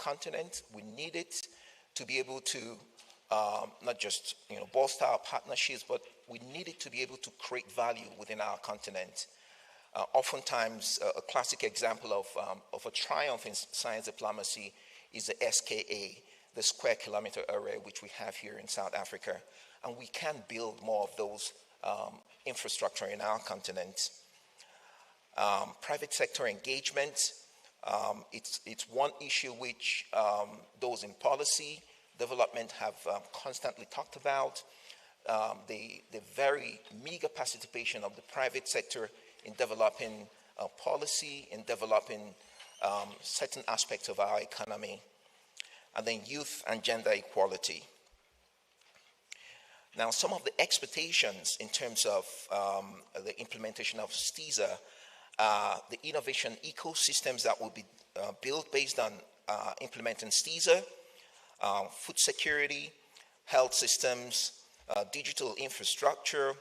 continent. We need it to be able to not just bolster our partnerships, but we need it to be able to create value within our continent. Oftentimes, a classic example of a triumph in science diplomacy is the SKA, the Square Kilometer Array, which we have here in South Africa. And we can build more of those infrastructure in our continent. Private sector engagement, it's one issue which those in policy development have constantly talked about. The very meager participation of the private sector in developing policy, in developing certain aspects of our economy, and then youth and gender equality. Now, some of the expectations in terms of the implementation of STISA, the innovation ecosystems that will be built based on implementing STISA, food security, health systems, digital infrastructure,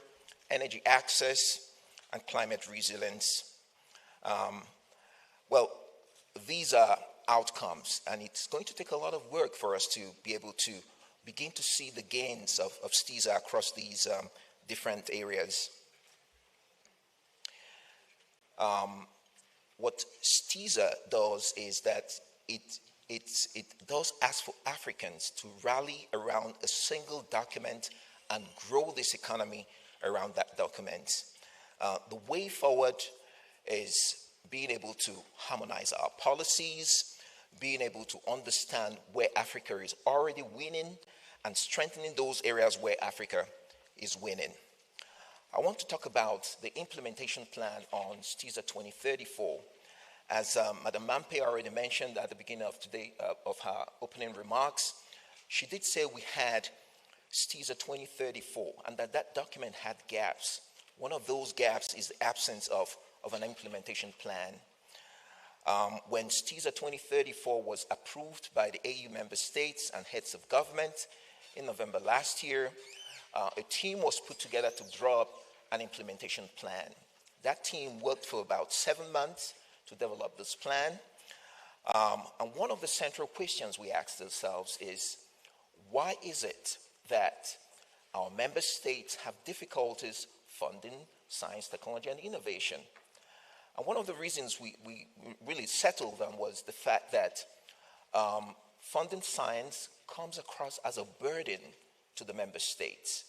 energy access, and climate resilience. Well, these are outcomes, and it's going to take a lot of work for us to be able to begin to see the gains of STISA across these different areas. What STISA does is that it does ask for Africans to rally around a single document and grow this economy around that document. The way forward is being able to harmonize our policies, being able to understand where Africa is already winning, and strengthening those areas where Africa is winning. I want to talk about the implementation plan on STISA 2034. As Madam Mampe already mentioned at the beginning of today, of her opening remarks, she did say we had STISA 2034 and that document had gaps. One of those gaps is the absence of an implementation plan. When STISA 2034 was approved by the AU member states and heads of government in November last year, a team was put together to draw up an implementation plan. That team worked for about 7 months to develop this plan. And one of the central questions we asked ourselves is, why is it that our member states have difficulties funding science, technology, and innovation? And one of the reasons we really settled on was the fact that funding science comes across as a burden to the member states.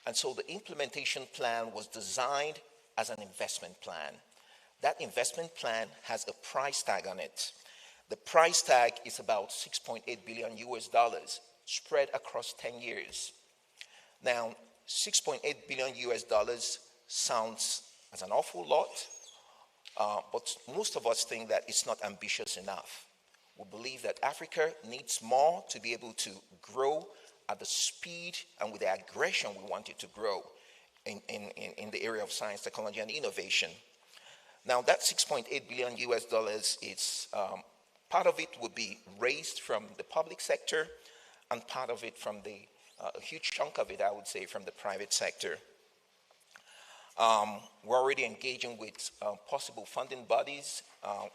And so the implementation plan was designed as an investment plan. That investment plan has a price tag on it. The price tag is about $6.8 billion US, spread across 10 years. Now, $6.8 billion US sounds as an awful lot, but most of us think that it's not ambitious enough. We believe that Africa needs more to be able to grow at the speed and with the aggression we want it to grow in the area of science, technology, and innovation. Now, that $6.8 billion US is, part of it would be raised from the public sector, and part of it from a huge chunk of it, I would say, from the private sector. We're already engaging with possible funding bodies.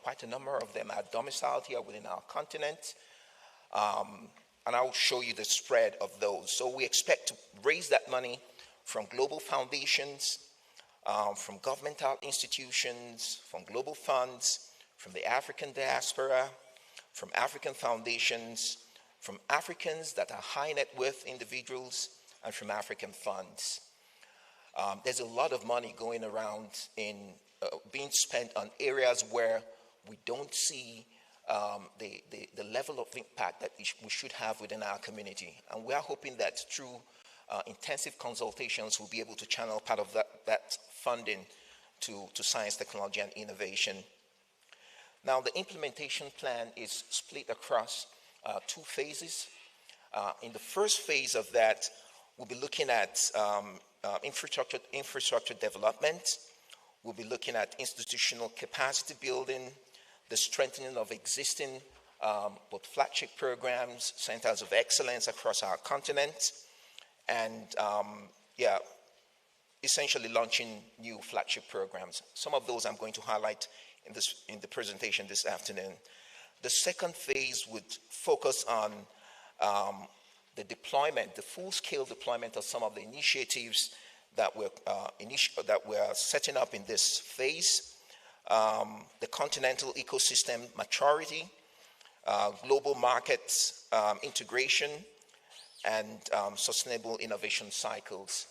Quite a number of them are domiciled here within our continent. And I'll show you the spread of those. So we expect to raise that money from global foundations, from governmental institutions, from global funds, from the African diaspora, from African foundations, from Africans that are high net worth individuals, and from African funds. There's a lot of money going around being spent on areas where we don't see the level of impact that we should have within our community. And we are hoping that through intensive consultations, we'll be able to channel part of that funding to science, technology, and innovation. Now, the implementation plan is split across 2 phases. In the first phase of that, we'll be looking at infrastructure development. We'll be looking at institutional capacity building, the strengthening of existing both flagship programs, centers of excellence across our continent, and essentially launching new flagship programs. Some of those I'm going to highlight in the presentation this afternoon. The second phase would focus on the deployment, the full-scale deployment of some of the initiatives that we're setting up in this phase. The continental ecosystem maturity, global markets integration, and sustainable innovation cycles.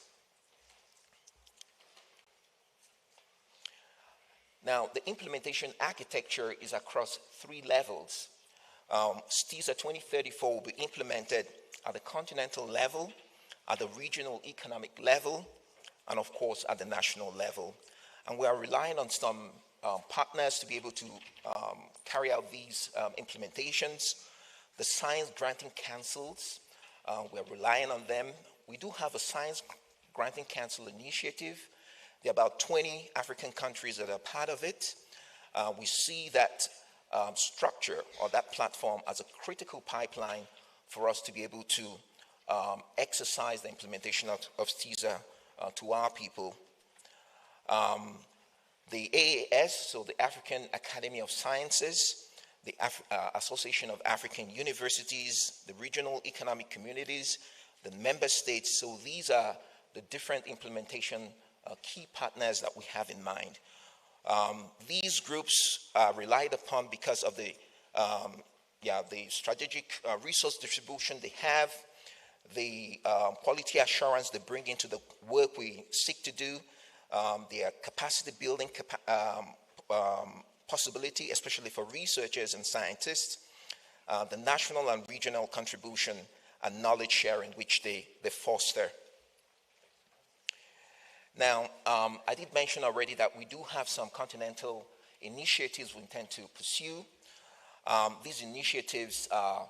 Now, the implementation architecture is across 3 levels. STISA 2034 will be implemented at the continental level, at the regional economic level, and of course at the national level. And we are relying on some partners to be able to carry out these implementations. The Science Granting Councils, we're relying on them. We do have a Science Granting Council initiative. There are about 20 African countries that are part of it. We see that structure or that platform as a critical pipeline for us to be able to exercise the implementation of STISA to our people. The AAS, so the African Academy of Sciences, the Association of African Universities, the regional economic communities, the member states. So these are the different implementation key partners that we have in mind. These groups are relied upon because of the strategic resource distribution they have, the quality assurance they bring into the work we seek to do, their capacity building possibility, especially for researchers and scientists, the national and regional contribution and knowledge sharing which they foster. Now, I did mention already that we do have some continental initiatives we intend to pursue. These initiatives are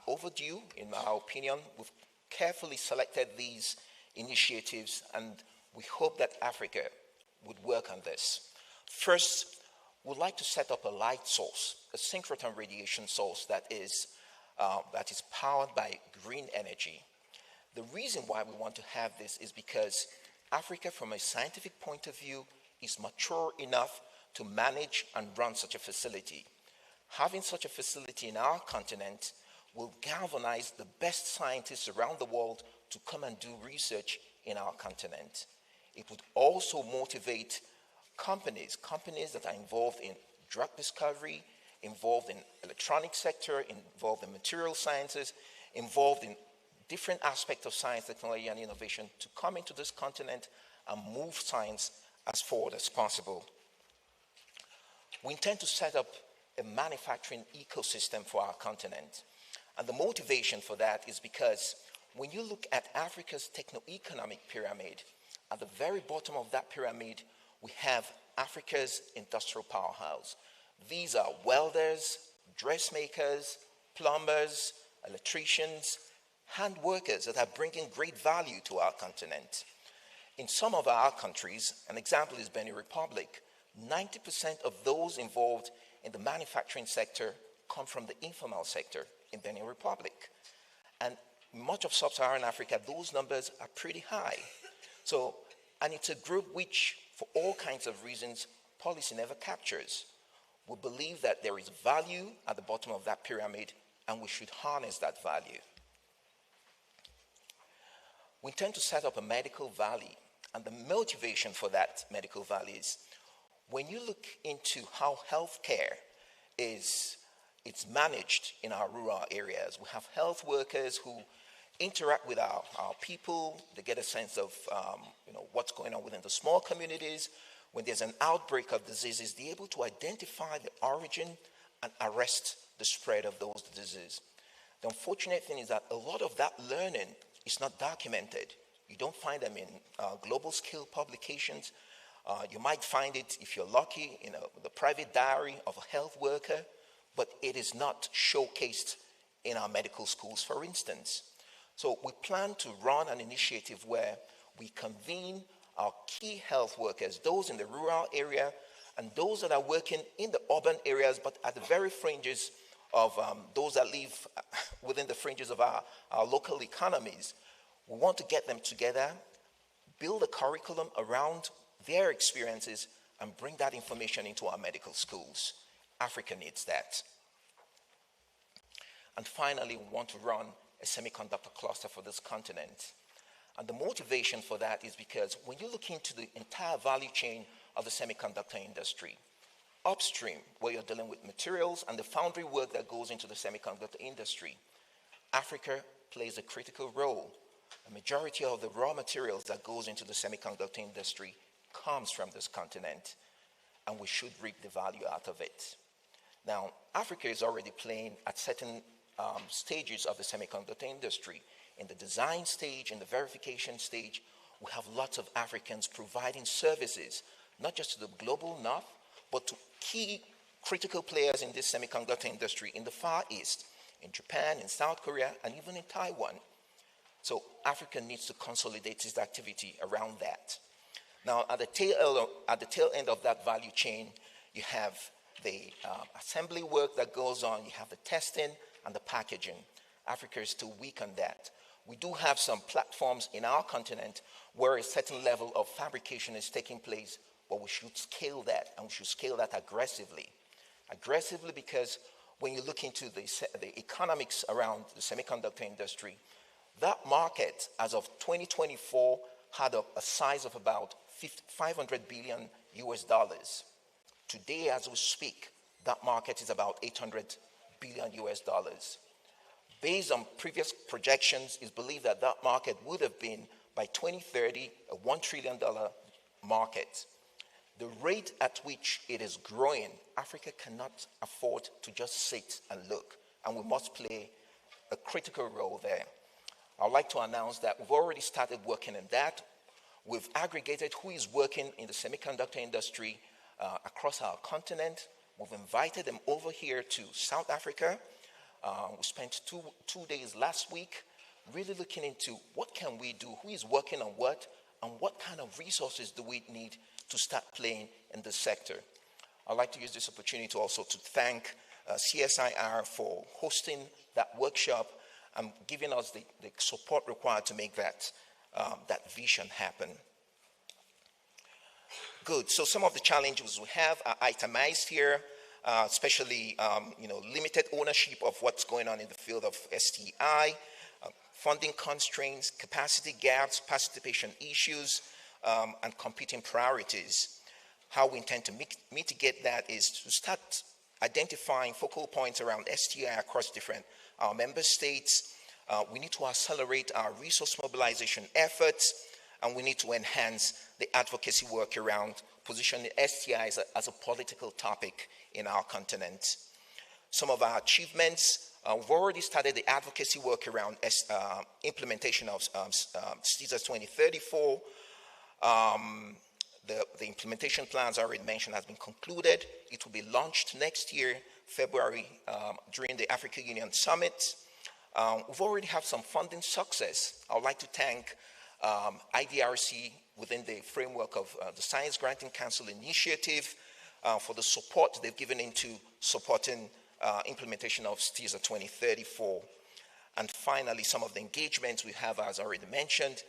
overdue, in our opinion. We've carefully selected these initiatives, and we hope that Africa would work on this. First, we'd like to set up a light source, a synchrotron radiation source that is powered by green energy. The reason why we want to have this is because Africa, from a scientific point of view, is mature enough to manage and run such a facility. Having such a facility in our continent will galvanize the best scientists around the world to come and do research in our continent. It would also motivate companies that are involved in drug discovery, involved in electronic sector, involved in material sciences, involved in different aspects of science, technology, and innovation to come into this continent and move science as forward as possible. We intend to set up a manufacturing ecosystem for our continent. And the motivation for that is because when you look at Africa's techno-economic pyramid, at the very bottom of that pyramid, we have Africa's industrial powerhouse. These are welders, dressmakers, plumbers, electricians, hand workers that are bringing great value to our continent. In some of our countries, an example is Benin Republic, 90% of those involved in the manufacturing sector come from the informal sector in Benin Republic. And much of sub-Saharan Africa, those numbers are pretty high. So, and it's a group which, for all kinds of reasons, policy never captures. We believe that there is value at the bottom of that pyramid, and we should harness that value. We intend to set up a medical valley, and the motivation for that medical valley is when you look into how healthcare it's managed in our rural areas. We have health workers who interact with our people. They get a sense of what's going on within the small communities. When there's an outbreak of diseases, they're able to identify the origin and arrest the spread of those diseases. The unfortunate thing is that a lot of that learning is not documented. You don't find them in global scale publications. You might find it, if you're lucky, in the private diary of a health worker, but it is not showcased in our medical schools, for instance. So we plan to run an initiative where we convene our key health workers, those in the rural area and those that are working in the urban areas, but at the very fringes of those that live within the fringes of our local economies. We want to get them together, build a curriculum around their experiences, and bring that information into our medical schools. Africa needs that. And finally, we want to run a semiconductor cluster for this continent. And the motivation for that is because when you look into the entire value chain of the semiconductor industry, upstream, where you're dealing with materials and the foundry work that goes into the semiconductor industry, Africa plays a critical role. A majority of the raw materials that goes into the semiconductor industry comes from this continent, and we should reap the value out of it. Now, Africa is already playing at certain stages of the semiconductor industry. In the design stage, in the verification stage, we have lots of Africans providing services, not just to the global north, but to key critical players in this semiconductor industry in the Far East, in Japan, in South Korea, and even in Taiwan. So Africa needs to consolidate its activity around that. Now, at the tail end of that value chain, you have the assembly work that goes on, you have the testing and the packaging. Africa is still weak on that. We do have some platforms in our continent where a certain level of fabrication is taking place, but we should scale that, and we should scale that aggressively. Aggressively because when you look into the economics around the semiconductor industry, that market, as of 2024, had a size of about 500 billion US dollars. Today, as we speak, that market is about 800 billion US dollars. Based on previous projections, it's believed that that market would have been, by 2030, a $1 trillion market. The rate at which it is growing, Africa cannot afford to just sit and look, and we must play a critical role there. I'd like to announce that we've already started working on that. We've aggregated who is working in the semiconductor industry across our continent. We've invited them over here to South Africa. We spent two days last week really looking into what can we do, who is working on what, and what kind of resources do we need to start playing in this sector. I'd like to use this opportunity also to thank CSIR for hosting that workshop and giving us the support required to make that vision happen. Good. So some of the challenges we have are itemized here, especially limited ownership of what's going on in the field of STI, funding constraints, capacity gaps, participation issues, and competing priorities. How we intend to mitigate that is to start identifying focal points around STI across different member states. We need to accelerate our resource mobilization efforts, and we need to enhance the advocacy work around positioning STIs as a political topic in our continent. Some of our achievements, we've already started the advocacy work around implementation of STISA 2034. The implementation plans I already mentioned has been concluded. It will be launched next year, February, during the Africa Union Summit. We've already had some funding success. I would like to thank IDRC within the framework of the Science Granting Council initiative for the support they've given into supporting implementation of STISA 2034. And finally, some of the engagements we have, as already mentioned,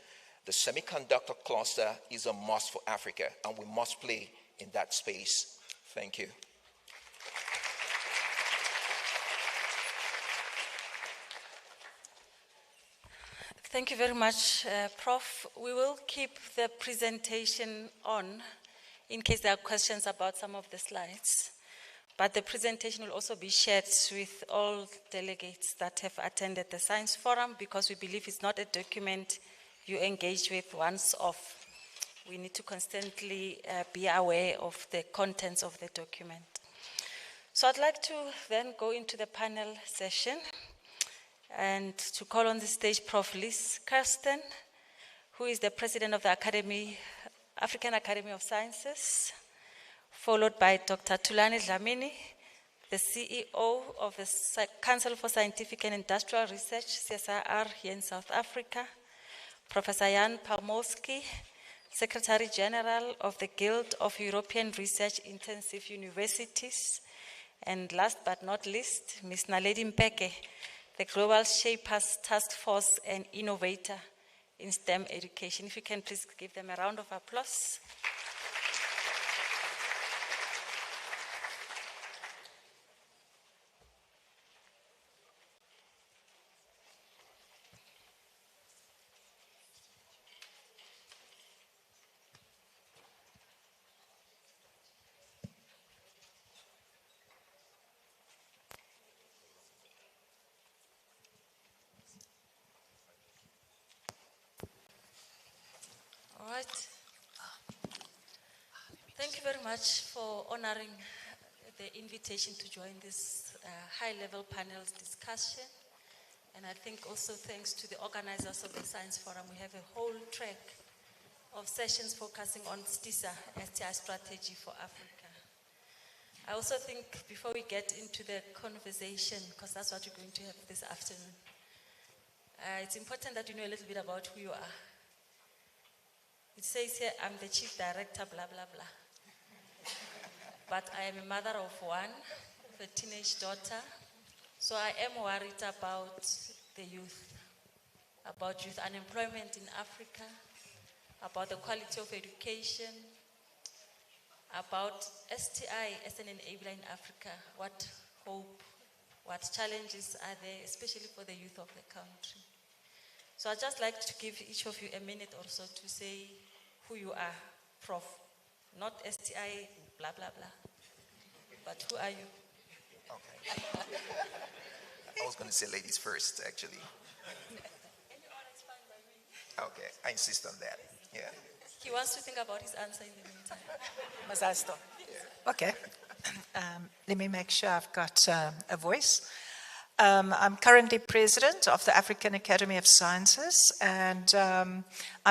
the semiconductor cluster is a must for Africa, and we must play in that space. Thank you. Thank you very much, Prof. We will keep the presentation on in case there are questions about some of the slides. But the presentation will also be shared with all delegates that have attended the Science Forum, because we believe it's not a document you engage with once off. We need to constantly be aware of the contents of the document. So I'd like to then go into the panel session and to call on the stage Prof. Liz Kirsten, who is the president of the African Academy of Sciences, followed by Dr. Thulani Dlamini, the CEO of the Council for Scientific and Industrial Research, CSIR, here in South Africa, Professor Jan Palmowski, Secretary General of the Guild of European Research Intensive Universities, and last but not least, Ms. Naledi Mpeke, the Global Shapers Task Force and Innovator in STEM Education. If you can please give them a round of applause. right. Thank you very much for honoring the invitation to join this high-level panel discussion. And I think also thanks to the organizers of the Science Forum, we have a whole track of sessions focusing on STISA, STI strategy for Africa. I also think before we get into the conversation, because that's what we're going to have this afternoon, it's important that you know a little bit about who you are. It says here, I'm the chief director, blah, blah, blah. But I am a mother of one, of a teenage daughter. So I am worried about the youth unemployment in Africa, about the quality of education, about STI as an enabler in Africa, what hope, what challenges are there, especially for the youth of the country. So I'd just like to give each of you a minute or so to say who you are, Prof. Not STI, blah, blah, blah. But who are you? Okay. I was going to say ladies first, actually. Okay, I insist on that. Yeah. He wants to think about his answer in the meantime. Must I stop? Yeah. Okay. Let me make sure I've got a voice. I'm currently president of the African Academy of Sciences, and I'm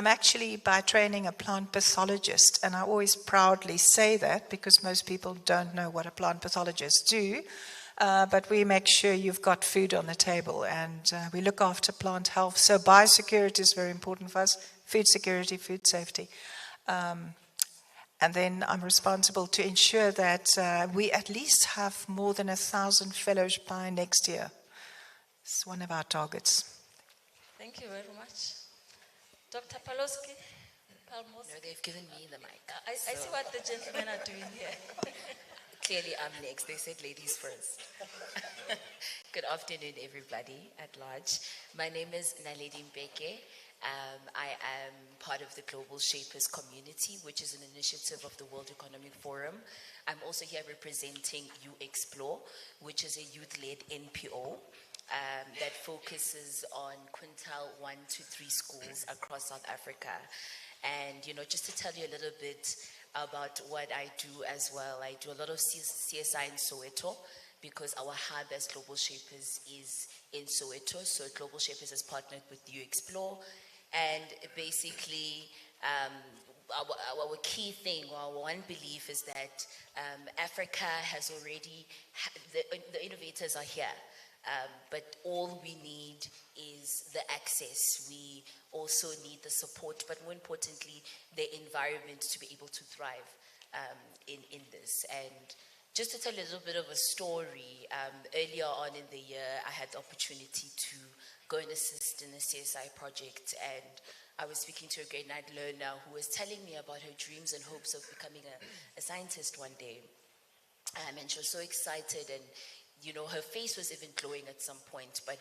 actually by training a plant pathologist, and I always proudly say that because most people don't know what a plant pathologist do, but we make sure you've got food on the table, and we look after plant health. So biosecurity is very important for us, food security, food safety. And then I'm responsible to ensure that we at least have more than 1,000 fellows by next year. It's one of our targets. Thank you very much. Dr. Palowski? No, they've given me the mic. I see what the gentlemen are doing here. Clearly, I'm next. They said ladies first. Good afternoon, everybody at large. My name is Naledi Mbeke. I am part of the Global Shapers community, which is an initiative of the World Economic Forum. I'm also here representing You Explore, which is a youth-led NPO that focuses on quintile 1 to 3 schools across South Africa. And, just to tell you a little bit about what I do as well, I do a lot of CSI in Soweto, because our hub as Global Shapers is in Soweto. So Global Shapers has partnered with You Explore. And basically, our key thing, our one belief is that Africa has already, the innovators are here. But all we need is the access. We also need the support, but more importantly, the environment to be able to thrive in this. And just to tell you a little bit of a story, earlier on in the year, I had the opportunity to go and assist in a CSI project, and I was speaking to a grade 9 learner who was telling me about her dreams and hopes of becoming a scientist one day. And she was so excited, and her face was even glowing at some point. But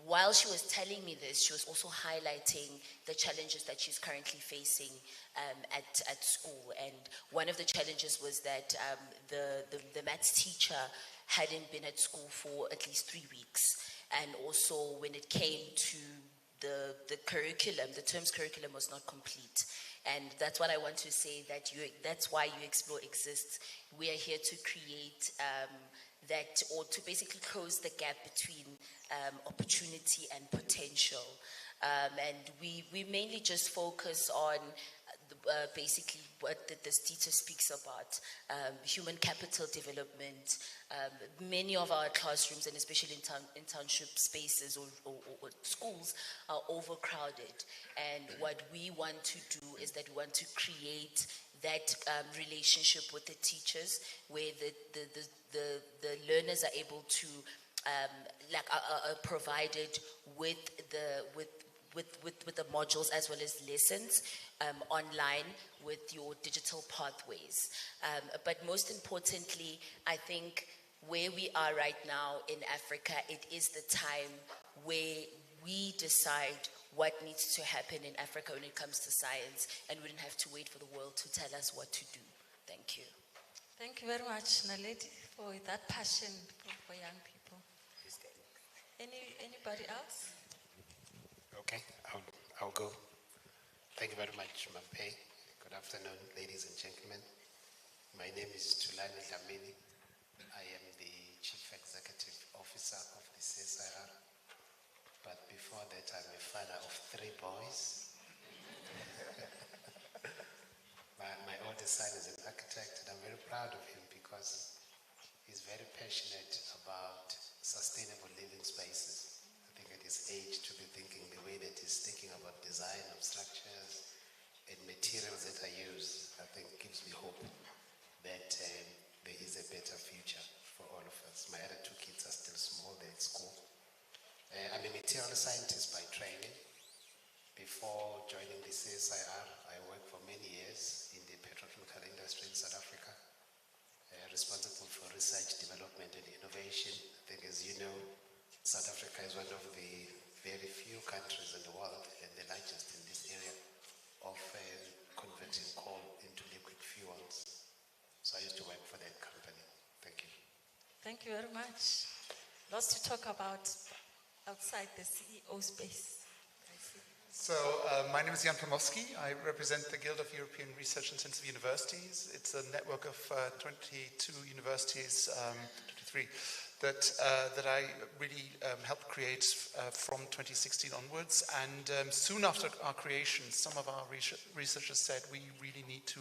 while she was telling me this, she was also highlighting the challenges that she's currently facing at school. And one of the challenges was that the maths teacher hadn't been at school for at least 3 weeks. And also when it came to the curriculum, the term's curriculum was not complete. And that's what I want to say, that's why You Explore exists. We are here to create that, or to basically close the gap between opportunity and potential. And we mainly just focus on basically what the STISA speaks about, human capital development. Many of our classrooms, and especially in township spaces or schools, are overcrowded. And what we want to do is that we want to create that relationship with the teachers, where the learners are able to are provided with the modules as well as lessons online with your digital pathways. But most importantly, I think where we are right now in Africa, it is the time where we decide what needs to happen in Africa when it comes to science, and we don't have to wait for the world to tell us what to do. Thank you. Thank you very much, Naledi, for that passion for young people. Anybody else? Okay, I'll go. Thank you very much, Mampe. Good afternoon, ladies and gentlemen. My name is Tulani Dlamini. I am the Chief Executive Officer of the STISA. But before that, I'm a father of 3 boys. My oldest son is an architect, and I'm very proud of him because he's very passionate about sustainable living spaces. I think at his age, to be thinking the way that he's thinking about design of structures and materials that I use, I think gives me hope that there is a better future for all of us. My other 2 kids are still small, they're at school. I'm a material scientist by training. Before joining the CSIR, I worked for many years in the petrochemical industry in South Africa, responsible for research, development, and innovation. I think, as you know, South Africa is one of the very few countries in the world, and the largest in this area, of converting coal into liquid fuels. So I used to work for that company. Thank you. Thank you very much. Lots to talk about outside the CEO space. So my name is Jan Pomorski. I represent the Guild of European Research Intensive Universities. It's a network of 22 universities, 23, that I really helped create from 2016 onwards. And soon after our creation, some of our researchers said we really need to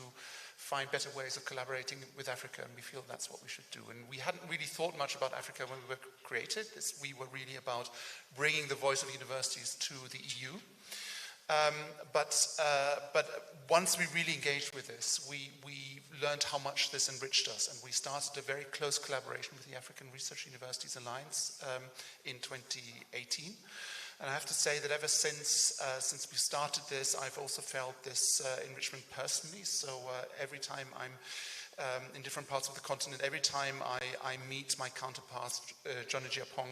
find better ways of collaborating with Africa, and we feel that's what we should do. And we hadn't really thought much about Africa when we were created. We were really about bringing the voice of universities to the EU. But once we really engaged with this, we learned how much this enriched us, and we started a very close collaboration with the African Research Universities Alliance in 2018. And I have to say that ever since we started this, I've also felt this enrichment personally. So every time I'm in different parts of the continent, every time I meet my counterparts, John Ejiapong,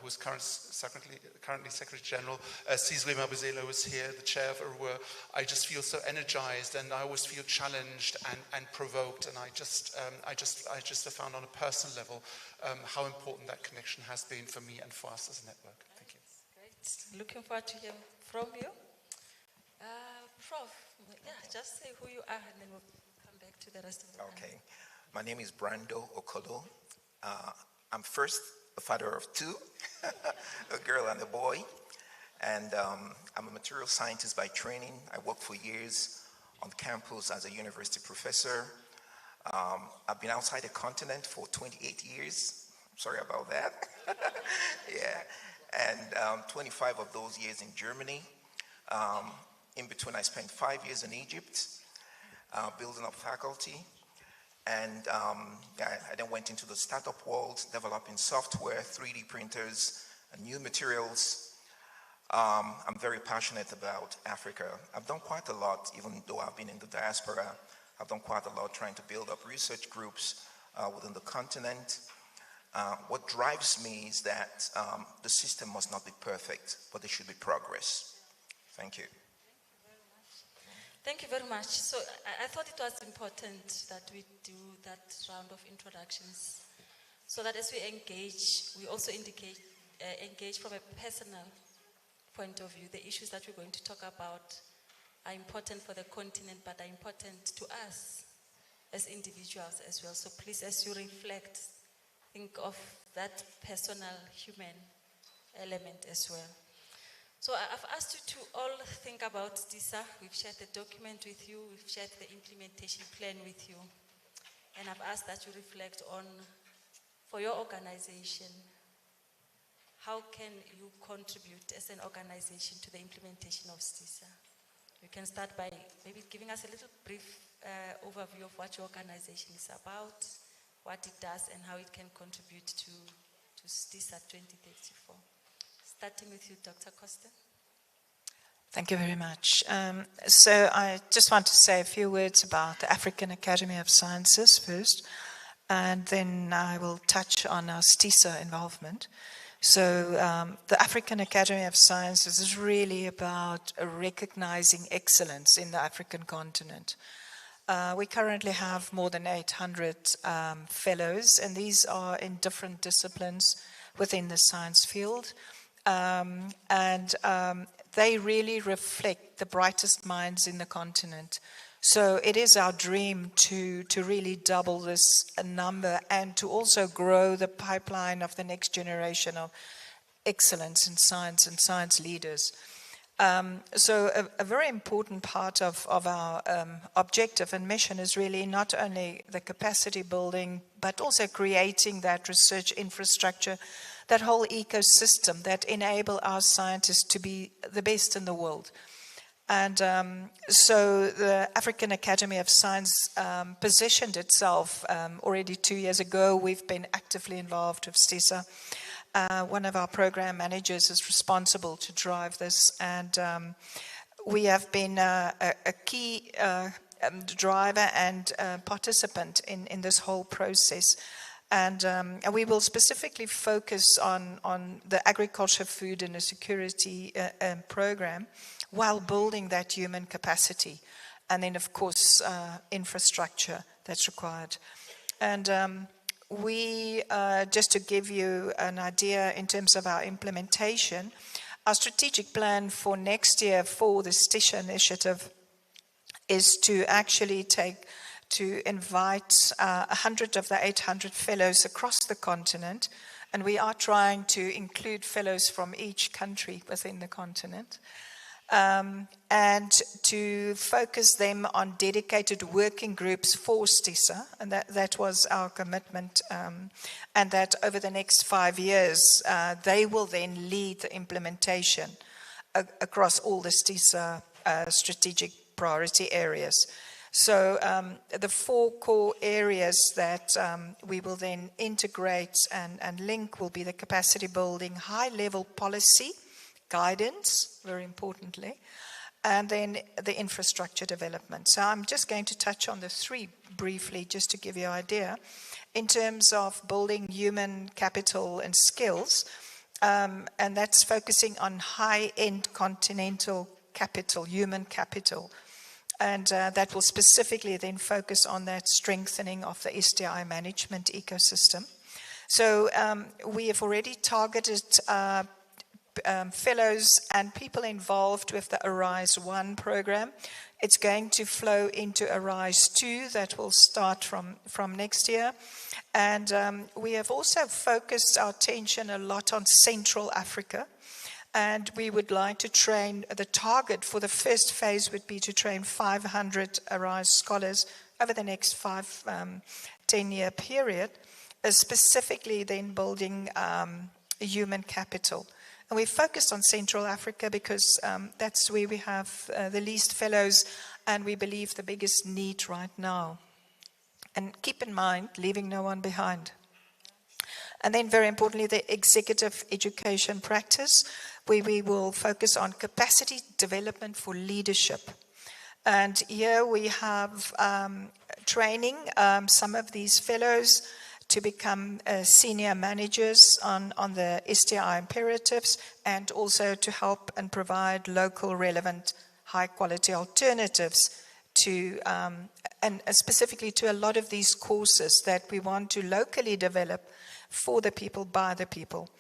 who is currently Secretary General, Sizwe Mabuzelo is here, the chair of Arua, I just feel so energized, and I always feel challenged and provoked, and I just have found on a personal level how important that connection has been for me and for us as a network. Thank you. Great. Looking forward to hearing from you. Prof, yeah, just say who you are, and then we'll come back to the rest of the Okay. My name is Brando Okolo. I'm first a father of 2, a girl and a boy. And I'm a material scientist by training. I worked for years on campus as a university professor. I've been outside the continent for 28 years. Sorry about that. Yeah. And 25 of those years in Germany. In between, I spent 5 years in Egypt, building up faculty. And I then went into the startup world, developing software, 3D printers, and new materials. I'm very passionate about Africa. I've done quite a lot, even though I've been in the diaspora. I've done quite a lot trying to build up research groups within the continent. What drives me is that the system must not be perfect, but there should be progress. Thank you. Thank you very much. So I thought it was important that we do that round of introductions, so that as we engage, we also engage from a personal point of view. The issues that we're going to talk about are important for the continent, but are important to us as individuals as well. So please, as you reflect, think of that personal human element as well. So I've asked you to all think about STISA. We've shared the document with you. We've shared the implementation plan with you. And I've asked that you reflect on, for your organization, how can you contribute as an organization to the implementation of STISA? You can start by maybe giving us a little brief overview of what your organization is about, what it does, and how it can contribute to STISA 2034. Starting with you, Dr. Costa. Thank you very much. So I just want to say a few words about the African Academy of Sciences first, and then I will touch on our STISA involvement. So the African Academy of Sciences is really about recognizing excellence in the African continent. We currently have more than 800 fellows, and these are in different disciplines within the science field. They really reflect the brightest minds in the continent So it is our dream to really double this number and to also grow the pipeline of the next generation of excellence in science and science leaders. So a very important part of our objective and mission is really not only the capacity building, but also creating that research infrastructure, that whole ecosystem that enable our scientists to be the best in the world. And so the African Academy of Science positioned itself already 2 years ago. We've been actively involved with STISA. One of our program managers is responsible to drive this, and we have been a key driver and participant in this whole process. And we will specifically focus on the agriculture, food, and the security program while building that human capacity. And then, of course, infrastructure that's required. And we, just to give you an idea in terms of our implementation, our strategic plan for next year for the STISA initiative is to actually invite 100 of the 800 fellows across the continent, and we are trying to include fellows from each country within the continent, and to focus them on dedicated working groups for STISA, and that was our commitment, and that over the next 5 years, they will then lead the implementation across all the STISA strategic priority areas. So the 4 core areas that we will then integrate and link will be the capacity building, high-level policy, guidance, very importantly, and then the infrastructure development. So I'm just going to touch on the 3 briefly, just to give you an idea. In terms of building human capital and skills, and that's focusing on high-end continental capital, human capital. And that will specifically then focus on that strengthening of the STI management ecosystem. So we have already targeted fellows and people involved with the ARISE 1 program. It's going to flow into ARISE 2 that will start from next year. And we have also focused our attention a lot on Central Africa. And we would like to train, the target for the first phase would be to train 500 ARISE scholars over the next 10-year period, specifically then building human capital. And we focused on Central Africa because that's where we have the least fellows and we believe the biggest need right now. And keep in mind, leaving no one behind. And then very importantly, the executive education practice, where we will focus on capacity development for leadership. And here we have training some of these fellows to become senior managers on the STI imperatives, and also to help and provide local relevant high quality alternatives to, and specifically to a lot of these courses that we want to locally develop for the people, by the people.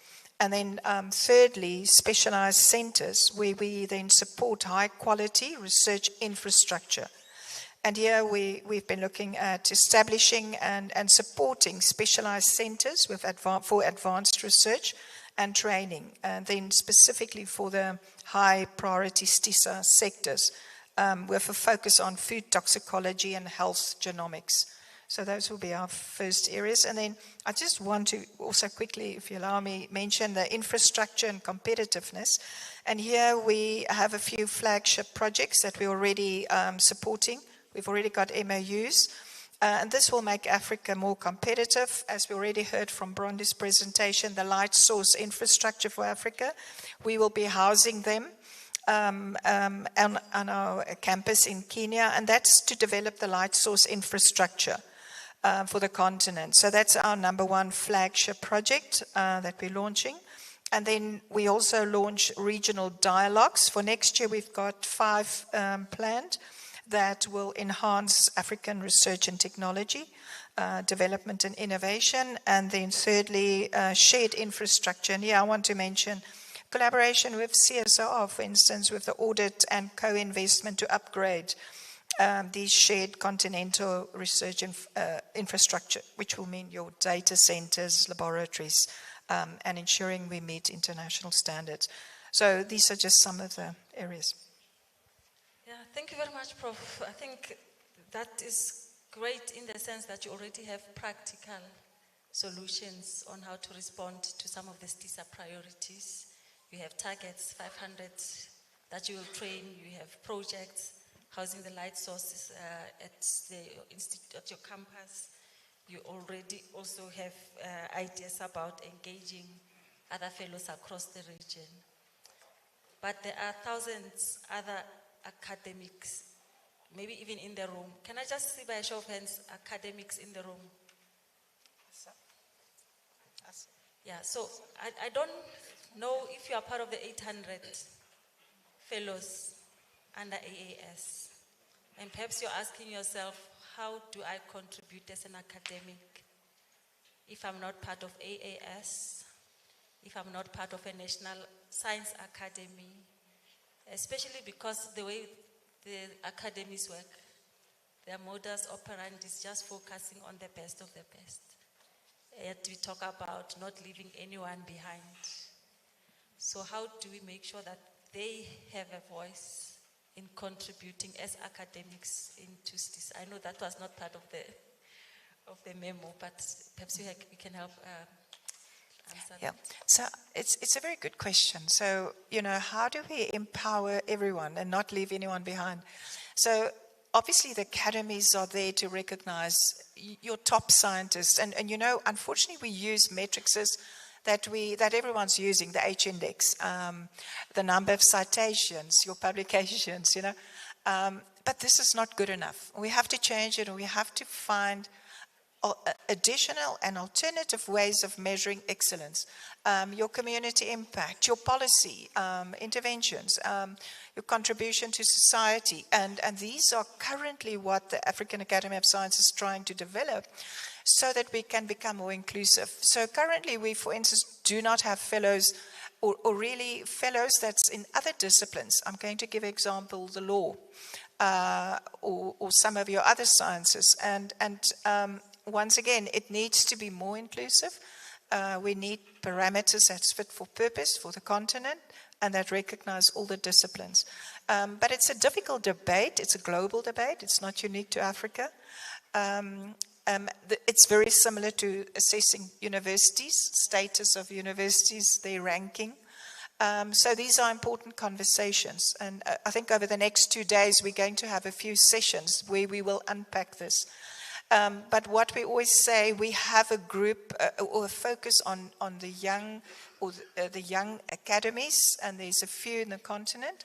And then thirdly, specialized centers where we then support high quality research infrastructure. And here we've been looking at establishing and supporting specialized centers for advanced research and training, and then specifically for the high priority STISA sectors with a focus on food toxicology and health genomics. So those will be our first areas. And then I just want to also quickly, if you allow me, mention the infrastructure and competitiveness. And here we have a few flagship projects that we're already supporting. We've already got MOUs. And this will make Africa more competitive. As we already heard from Brondy's presentation, the light source infrastructure for Africa, we will be housing them on our campus in Kenya. And that's to develop the light source infrastructure for the continent. So that's our number 1 flagship project that we're launching. And then we also launch regional dialogues. For next year, we've got 5 planned that will enhance African research and technology, development and innovation. And then thirdly, shared infrastructure. And here I want to mention collaboration with CSR, for instance, with the audit and co-investment to upgrade these shared continental research infrastructure, which will mean your data centers, laboratories, and ensuring we meet international standards. So these are just some of the areas. Yeah, thank you very much, Prof. I think that is great in the sense that you already have practical solutions on how to respond to some of the STISA priorities. You have targets, 500 that you will train. You have projects, housing the light sources at the institute, at your campus. You already also have ideas about engaging other fellows across the region. But there are thousands other academics, maybe even in the room. Can I just see by a show of hands, academics in the room? Yeah, so I don't know if you are part of the 800 fellows under AAS. And perhaps you're asking yourself, how do I contribute as an academic if I'm not part of AAS, if I'm not part of a national science academy, especially because the way the academies work, their modus operandi is just focusing on the best of the best. Yet we talk about not leaving anyone behind. So how do we make sure that they have a voice in contributing as academics into STISA? I know that was not part of the memo, but perhaps we can help answer Yeah, that. so it's a very good question. So, how do we empower everyone and not leave anyone behind? So, obviously, the academies are there to recognize your top scientists. And unfortunately, we use matrices that everyone's using, the H-index, the number of citations, your publications, But this is not good enough. We have to change it, and we have to find additional and alternative ways of measuring excellence, your community impact, your policy interventions, your contribution to society. And these are currently what the African Academy of Science is trying to develop so that we can become more inclusive. So currently we, for instance, do not have fellows or really fellows that's in other disciplines. I'm going to give an example, the law or some of your other sciences. And once again, it needs to be more inclusive. We need parameters that's fit for purpose for the continent and that recognize all the disciplines. But it's a difficult debate. It's a global debate. It's not unique to Africa. It's very similar to assessing universities, status of universities, their ranking. So these are important conversations. And I think over the next 2 days, we're going to have a few sessions where we will unpack this. But what we always say, we have a group or a focus on the young or the young academies, and there's a few in the continent.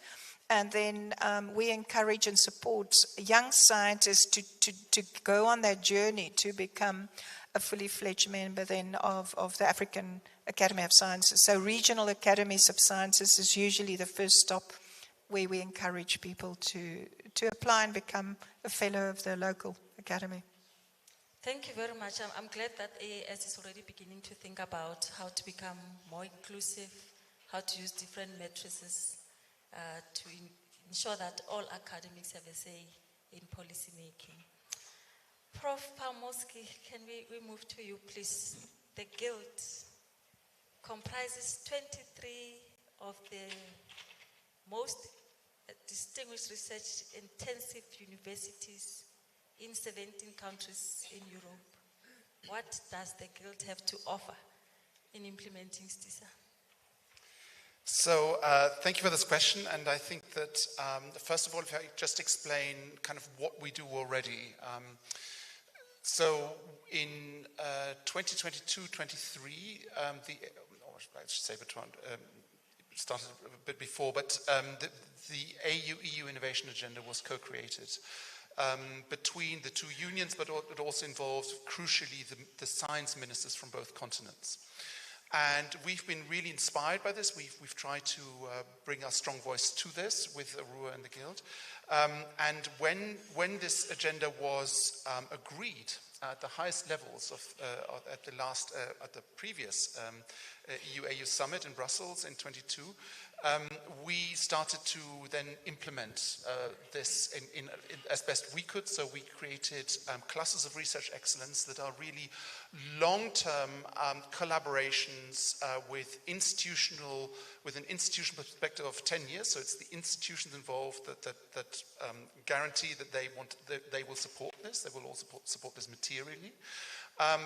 And then we encourage and support young scientists to go on that journey to become a fully fledged member then of the African Academy of Sciences. So regional academies of sciences is usually the first stop where we encourage people to apply and become a fellow of the local academy. Thank you very much. I'm glad that AAS is already beginning to think about how to become more inclusive, how to use different matrices to ensure that all academics have a say in policy making. Prof. Palmowski, can we move to you, please? The Guild comprises 23 of the most distinguished research-intensive universities in 17 countries in Europe. What does the Guild have to offer in implementing STISA? So thank you for this question, and I think that first of all, if I just explain kind of what we do already. So in 2022-23, I should say started a bit before, but the AU-EU Innovation Agenda was co-created between the two unions, but it also involved, crucially, the science ministers from both continents. And we've been really inspired by this. We've tried to bring our strong voice to this with Arua and the Guild. And when this agenda was agreed, at the highest levels at the previous EU-AU summit in Brussels in 22, we started to then implement this as best we could. So we created clusters of research excellence that are really long-term collaborations with an institutional perspective of 10 years. So it's the institutions involved that guarantee that they will support this. They will also support this materially.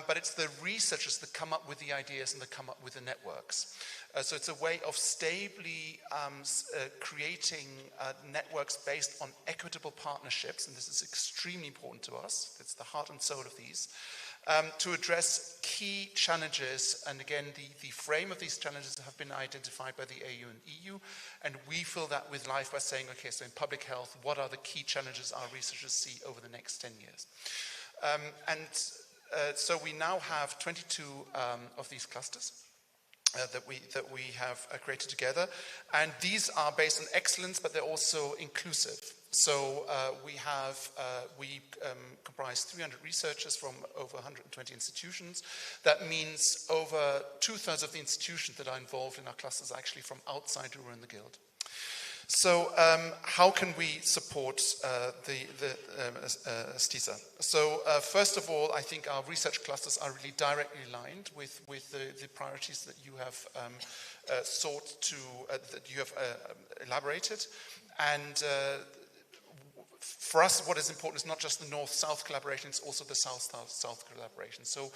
But it's the researchers that come up with the ideas and that come up with the networks. So it's a way of stably creating networks based on equitable partnerships, and this is extremely important to us. It's the heart and soul of these, to address key challenges. And again, the frame of these challenges have been identified by the AU and EU, and we fill that with life by saying, okay, so in public health, what are the key challenges our researchers see over the next 10 years? So we now have 22 of these clusters that we have created together, and these are based on excellence, but they're also inclusive. So we comprise 300 researchers from over 120 institutions. That means over 2/3 of the institutions that are involved in our clusters are actually from outside who are in the Guild. So how can we support the STISA? So first of all, I think our research clusters are really directly aligned with the priorities that you have that you have elaborated. And for us, what is important is not just the North-South collaboration, it's also the South-South collaboration. So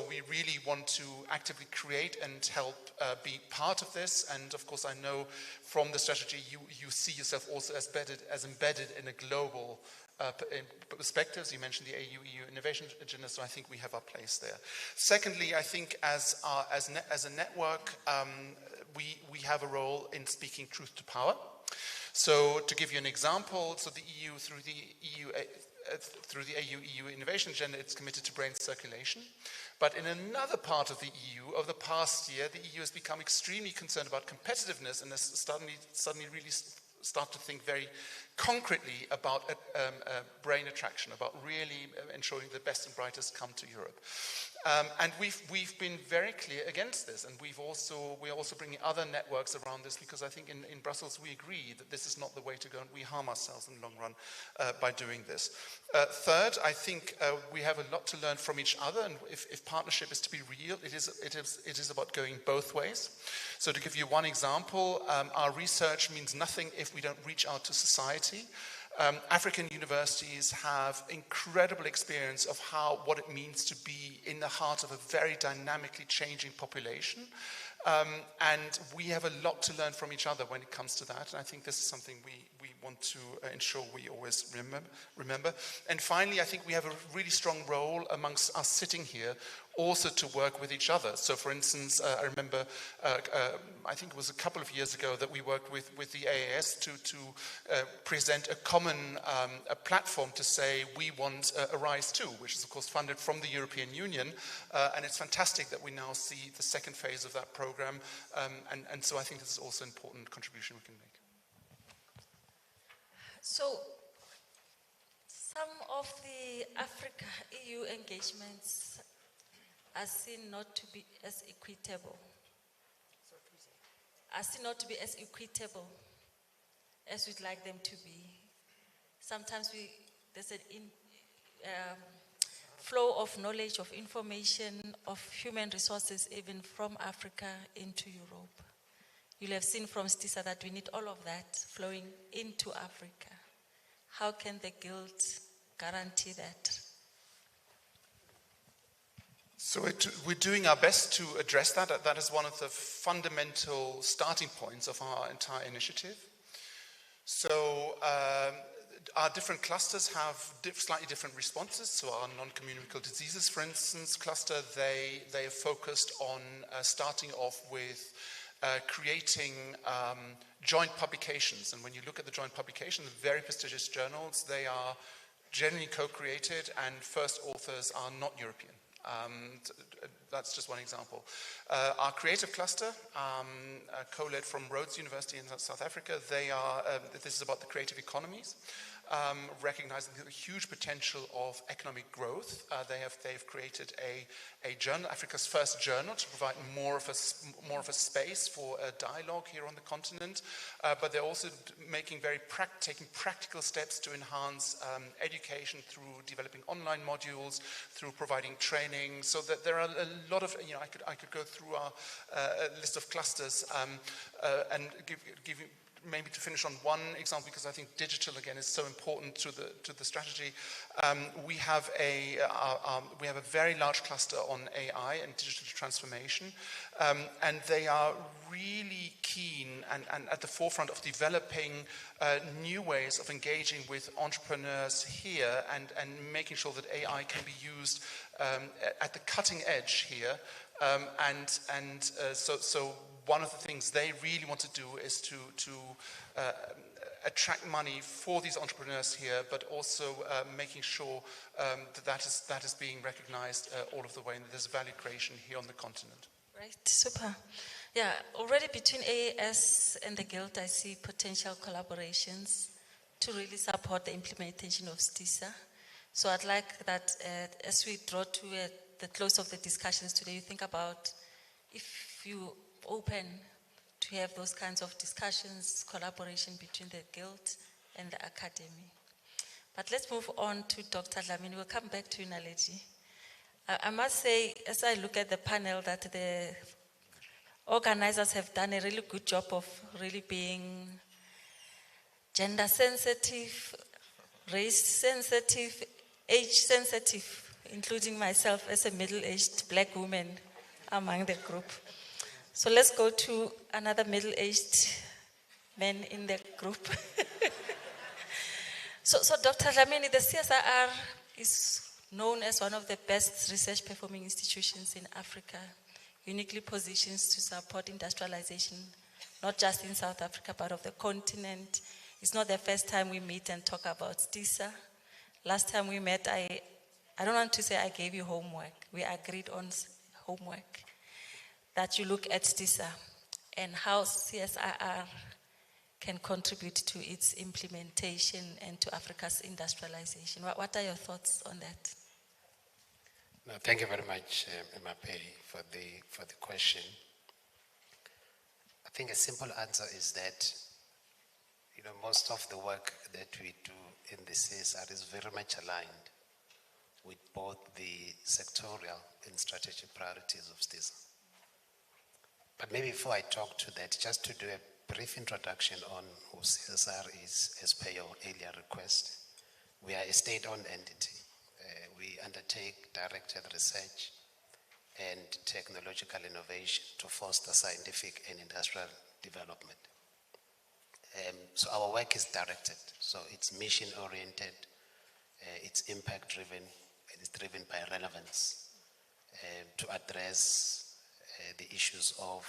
we really want to actively create and help be part of this. And of course, I know from the strategy, you see yourself also as embedded in a global perspectives. You mentioned the AU-EU innovation agenda, so I think we have our place there. Secondly, I think as a network, we have a role in speaking truth to power. So to give you an example, so the EU through the AU-EU innovation agenda, it's committed to brain circulation. But in another part of the EU, over the past year, the EU has become extremely concerned about competitiveness and has suddenly really start to think very concretely about brain attraction, about really ensuring the best and brightest come to Europe. And we've been very clear against this, and we're also bringing other networks around this, because I think in Brussels we agree that this is not the way to go, and we harm ourselves in the long run by doing this. Third, I think we have a lot to learn from each other, and if partnership is to be real, it is about going both ways. So to give you one example, our research means nothing if we don't reach out to society. African universities have incredible experience of what it means to be in the heart of a very dynamically changing population. And we have a lot to learn from each other when it comes to that. And I think this is something we want to ensure we always remember. And finally, I think we have a really strong role amongst us sitting here also to work with each other. So for instance, I remember, I think it was a couple of years ago that we worked with the AAS to present a common a platform to say we want Arise 2, which is of course funded from the European Union. And it's fantastic that we now see the second phase of that program. And so I think this is also an important contribution we can make. So, some of the Africa-EU engagements are seen not to be as equitable. Are seen not to be as equitable as we'd like them to be. Sometimes there's an flow of knowledge, of information, of human resources, even from Africa into Europe. You'll have seen from STISA that we need all of that flowing into Africa. How can the Guild guarantee that? So we're doing our best to address that. That is one of the fundamental starting points of our entire initiative. So our different clusters have slightly different responses. So our non-communicable diseases, for instance, cluster, they are focused on starting off with creating joint publications. And when you look at the joint publications, very prestigious journals, they are generally co-created, and first authors are not European. that's just one example. Our creative cluster, co-led from Rhodes University in South Africa, this is about the creative economies. Recognizing the huge potential of economic growth, they've created a journal, Africa's first journal, to provide more of a space for a dialogue here on the continent. But they're also taking practical steps to enhance education through developing online modules, through providing training. So that there are a lot of, I could go through our list of clusters and give you. Maybe to finish on one example, because I think digital again is so important to the strategy. We have a very large cluster on AI and digital transformation, and they are really keen and at the forefront of developing new ways of engaging with entrepreneurs here and making sure that AI can be used at the cutting edge here. So one of the things they really want to do is to attract money for these entrepreneurs here, but also making sure that is being recognized all of the way, and that there's value creation here on the continent. Right, super. Yeah, already between AAS and the Guild, I see potential collaborations to really support the implementation of STISA. So I'd like that as we draw to the close of the discussions today, you think about if you open to have those kinds of discussions, collaboration between the Guild and the Academy. But let's move on to Dr. Dlamini. We'll come back to you, Naledi. I must say, as I look at the panel, that the organizers have done a really good job of really being gender sensitive, race sensitive, age sensitive, including myself as a middle-aged black woman among the group. So let's go to another middle-aged man in the group. So Dr. Dlamini, the CSIR is known as one of the best research performing institutions in Africa, uniquely positioned to support industrialization, not just in South Africa, but of the continent. It's not the first time we meet and talk about STISA. Last time we met, I don't want to say I gave you homework. We agreed on homework, that you look at STISA and how CSIR can contribute to its implementation and to Africa's industrialization. What are your thoughts on that? No, thank you very much, Mape, for the question. I think a simple answer is that most of the work that we do in the CSR is very much aligned with both the sectorial and strategic priorities of STISA. But maybe before I talk to that, just to do a brief introduction on who CSR is, as per your earlier request. We are a state-owned entity. We undertake directed research and technological innovation to foster scientific and industrial development. So our work is directed, so it's mission-oriented, it's impact-driven, and it's driven by relevance to address the issues of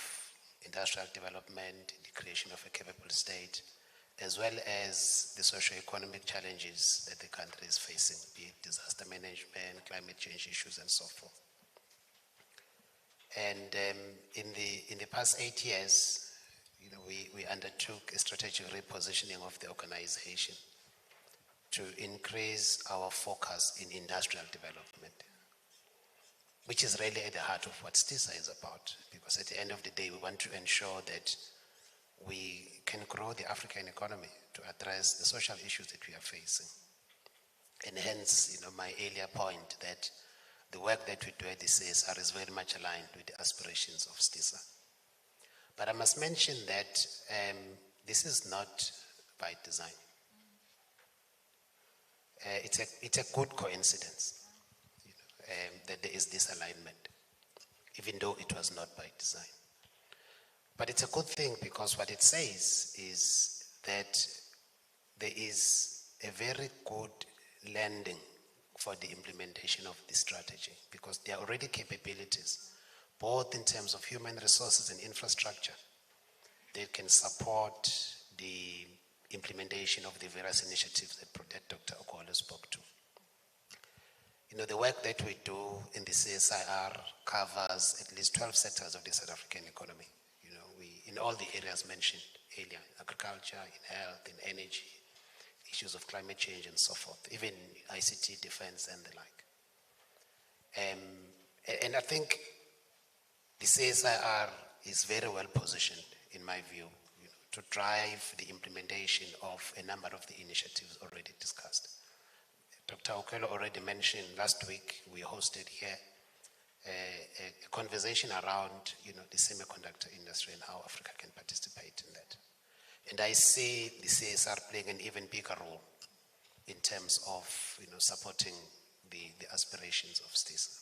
industrial development, the creation of a capable state, as well as the socio-economic challenges that the country is facing, be it disaster management, climate change issues, and so forth. And in the past 8 years, we undertook a strategic repositioning of the organization to increase our focus in industrial development, which is really at the heart of what STISA is about, because at the end of the day, we want to ensure that we can grow the African economy to address the social issues that we are facing. And hence, my earlier point that the work that we do at the CSR is very much aligned with the aspirations of STISA. But I must mention that this is not by design. It's a good coincidence that there is this alignment, even though it was not by design. But it's a good thing, because what it says is that there is a very good landing for the implementation of this strategy, because there are already capabilities, both in terms of human resources and infrastructure, that can support the implementation of the various initiatives that Dr. Okolo spoke to. The work that we do in the CSIR covers at least 12 sectors of the South African economy. In all the areas mentioned earlier, agriculture, in health, in energy, issues of climate change and so forth, even ICT, defense and the like. And I think the CSIR is very well positioned, in my view, to drive the implementation of a number of the initiatives already discussed. Dr. Okello already mentioned last week we hosted here a conversation around the semiconductor industry and how Africa can participate in that. And I see the CSR playing an even bigger role in terms of supporting the aspirations of STISA.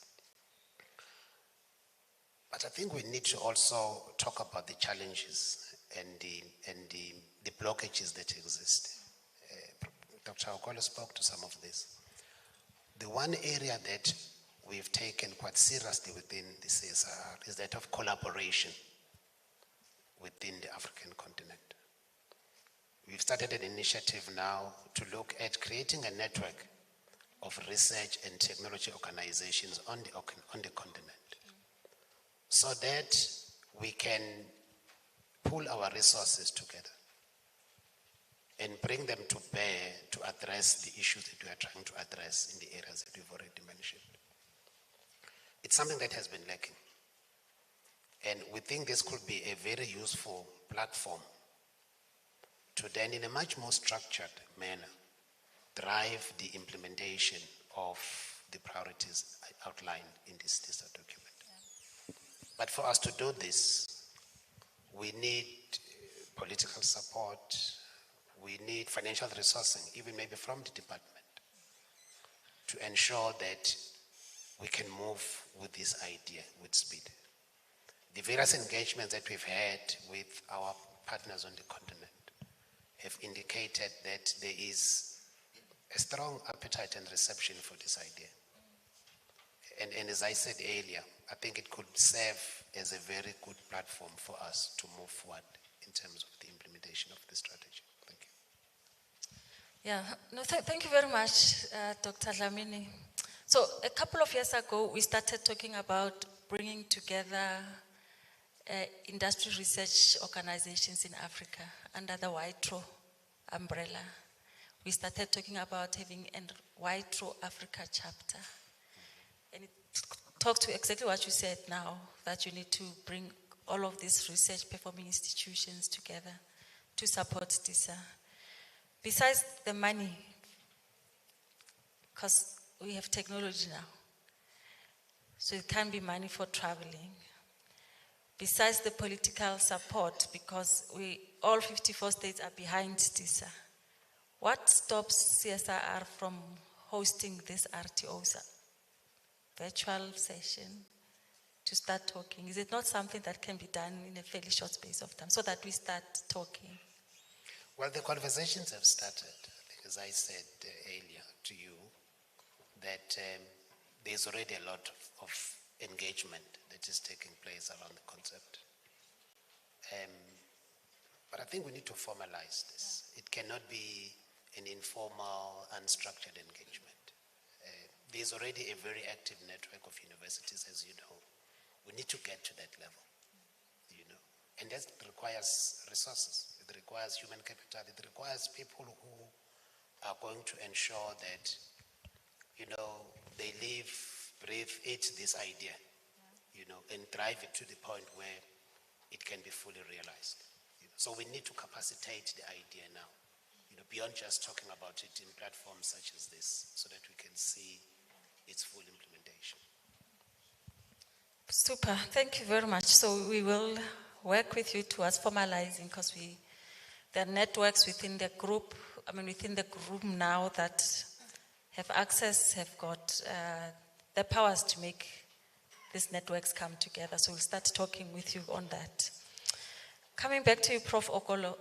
But I think we need to also talk about the challenges and the blockages that exist. Dr. Okello spoke to some of this. The one area that we've taken quite seriously within the CSR is that of collaboration within the African continent. We've started an initiative now to look at creating a network of research and technology organizations on the continent, so that we can pool our resources together and bring them to bear to address the issues that we are trying to address in the areas that we've already mentioned. It's something that has been lacking. And we think this could be a very useful platform to then, in a much more structured manner, drive the implementation of the priorities outlined in this STISA document. Yeah. But for us to do this, we need political support, we need financial resourcing, even maybe from the department, to ensure that we can move with this idea with speed. The various engagements that we've had with our partners on the continent have indicated that there is a strong appetite and reception for this idea. And as I said earlier, I think it could serve as a very good platform for us to move forward in terms of the implementation of the strategy. Thank you. Yeah, no, thank you very much, Dr. Dlamini. So a couple of years ago, we started talking about bringing together industry research organizations in Africa under the WITRO umbrella. We started talking about having a WITRO Africa chapter. And it talked to exactly what you said now, that you need to bring all of these research performing institutions together to support STISA. Besides the money, because we have technology now, so it can be money for traveling. Besides the political support, because all 54 states are behind STISA, what stops CSIR from hosting this RTOs, virtual session, to start talking? Is it not something that can be done in a fairly short space of time so that we start talking? Well, the conversations have started, as I said earlier to you, that there's already a lot of engagement that is taking place around the concept. But I think we need to formalize this. It cannot be an informal, unstructured engagement. There's already a very active network of universities, as you know. We need to get to that level, and that requires resources. It requires human capital. It requires people who are going to ensure that, they live, breathe, eat this idea, and drive it to the point where it can be fully realized. So we need to capacitate the idea now, beyond just talking about it in platforms such as this, so that we can see its full implementation. Super, thank you very much. So we will work with you towards formalizing, because there are networks within the group, within the group now that have access, have got the powers to make these networks come together. So we'll start talking with you on that. Coming back to you, Prof. Okello,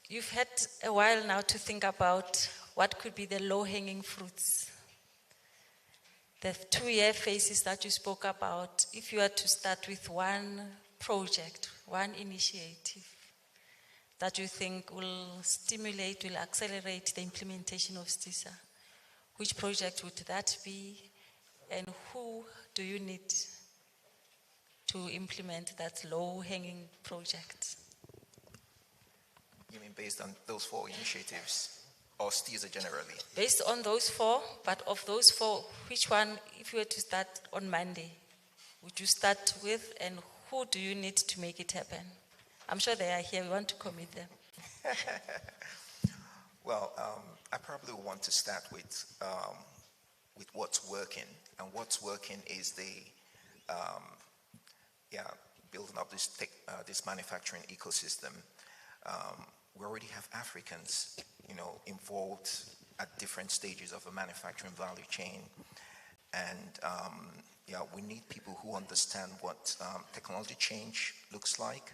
you've had a while now to think about what could be the low-hanging fruits. The 2-year phases that you spoke about, if you were to start with one project, one initiative that you think will stimulate, will accelerate the implementation of STISA, which project would that be? And who do you need to implement that low-hanging project? You mean based on those 4 initiatives, or STISA generally? Based on those 4, but of those 4, which one, if you were to start on Monday, would you start with, and who do you need to make it happen? I'm sure they are here. We want to commit them. Well, I probably want to start with what's working, and what's working is building up this manufacturing ecosystem. We already have Africans, involved at different stages of a manufacturing value chain, and we need people who understand what technology change looks like,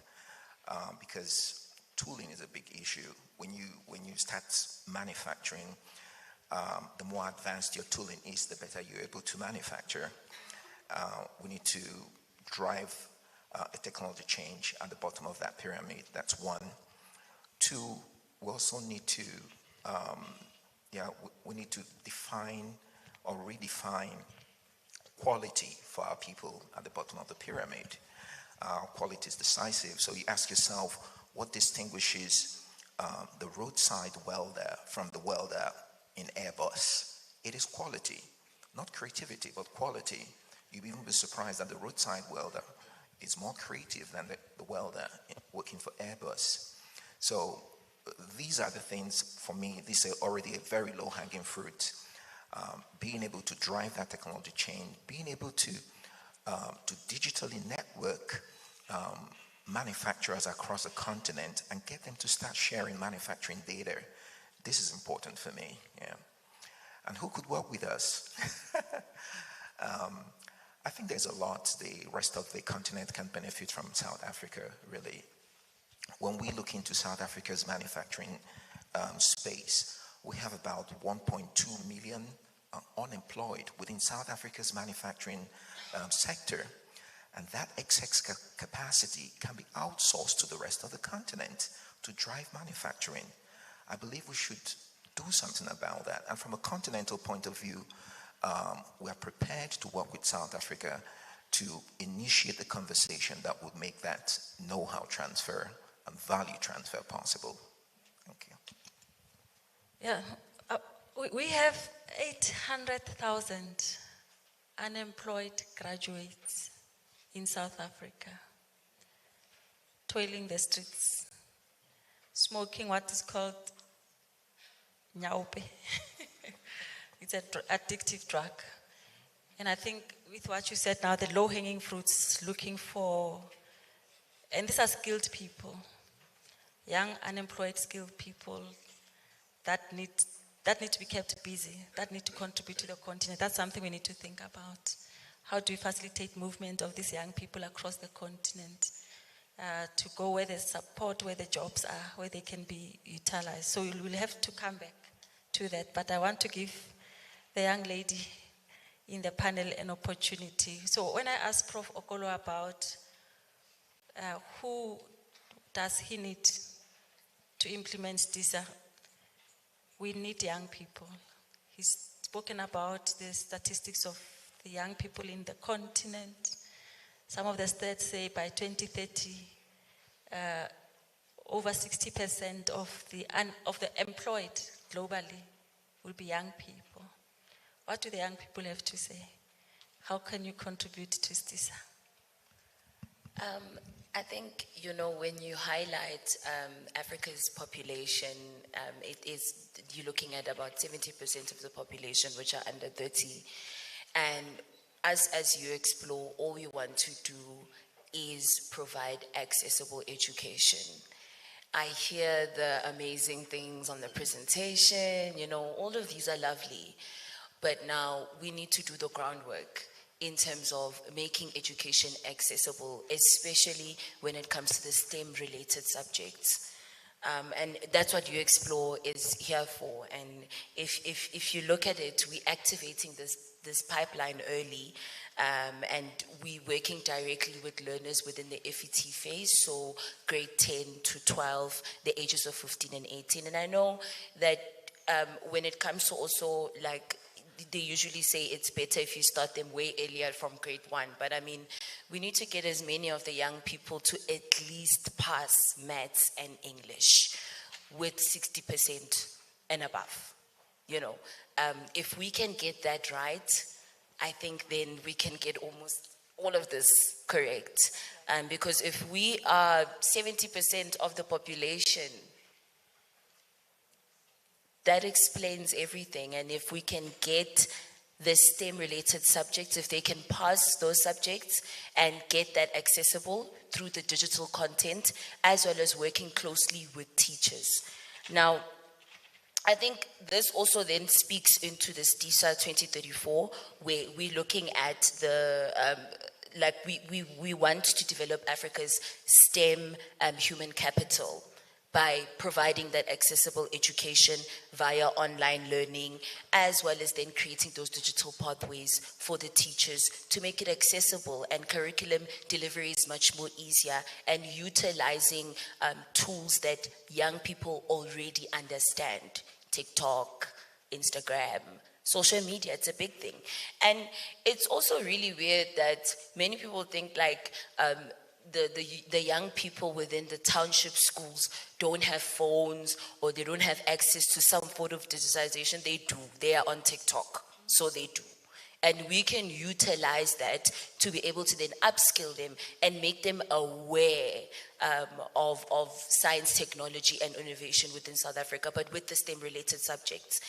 because tooling is a big issue. When you start manufacturing, the more advanced your tooling is, the better you're able to manufacture. We need to drive a technology change at the bottom of that pyramid. That's 1. 2, we also need to, we need to define or redefine quality for our people at the bottom of the pyramid. Quality is decisive. So you ask yourself, what distinguishes the roadside welder from the welder in Airbus? It is quality, not creativity, but quality. You'll even be surprised that the roadside welder is more creative than the welder working for Airbus. So these are the things, for me, these are already a very low-hanging fruit. Being able to drive that technology chain, being able to digitally network manufacturers across the continent and get them to start sharing manufacturing data. This is important for me, yeah. And who could work with us? I think there's a lot the rest of the continent can benefit from South Africa, really. When we look into South Africa's manufacturing space, we have about 1.2 million unemployed within South Africa's manufacturing sector. And that excess capacity can be outsourced to the rest of the continent to drive manufacturing. I believe we should do something about that. And from a continental point of view, we are prepared to work with South Africa to initiate the conversation that would make that know-how transfer and value transfer possible. Thank you. Yeah, we have 800,000 unemployed graduates in South Africa, toiling the streets, smoking what is called nyaupe. It's an addictive drug. And I think with what you said now, the low-hanging fruits, looking for, and these are skilled people, young, unemployed, skilled people that need to be kept busy, that need to contribute to the continent. That's something we need to think about. How do we facilitate movement of these young people across the continent to go where there's support, where the jobs are, where they can be utilized? So we'll have to come back to that. But I want to give the young lady in the panel an opportunity. So when I asked Prof. Okolo about who does he need to implement STISA, we need young people. He's spoken about the statistics of the young people in the continent. Some of the stats say by 2030, over 60% of the employed globally will be young people. What do the young people have to say? How can you contribute to STISA? I think, when you highlight Africa's population, you're looking at about 70% of the population which are under 30. And as you explore, all we want to do is provide accessible education. I hear the amazing things on the presentation, all of these are lovely. But now we need to do the groundwork in terms of making education accessible, especially when it comes to the STEM-related subjects. And that's what You Explore is here for. And if you look at it, we're activating this pipeline early, and we're working directly with learners within the FET phase, so grade 10 to 12, the ages of 15 and 18. And I know that when it comes to also like they usually say it's better if you start them way earlier from grade 1. But I mean, we need to get as many of the young people to at least pass maths and English with 60% and above. You know, if we can get that right, I think then we can get almost all of this correct. Because if we are 70% of the population, that explains everything. And if we can get the STEM related subjects, if they can pass those subjects and get that accessible through the digital content, as well as working closely with teachers. Now, I think this also then speaks into the STISA 2034, where we're looking at the, we want to develop Africa's STEM human capital by providing that accessible education via online learning, as well as then creating those digital pathways for the teachers to make it accessible, and curriculum delivery is much more easier, and utilizing tools that young people already understand. TikTok, Instagram, social media, it's a big thing. And it's also really weird that many people think like the young people within the township schools don't have phones, or they don't have access to some form of digitization. They do. They are on TikTok, so they do. And we can utilize that to be able to then upskill them and make them aware of science, technology, and innovation within South Africa, but with the STEM-related subjects.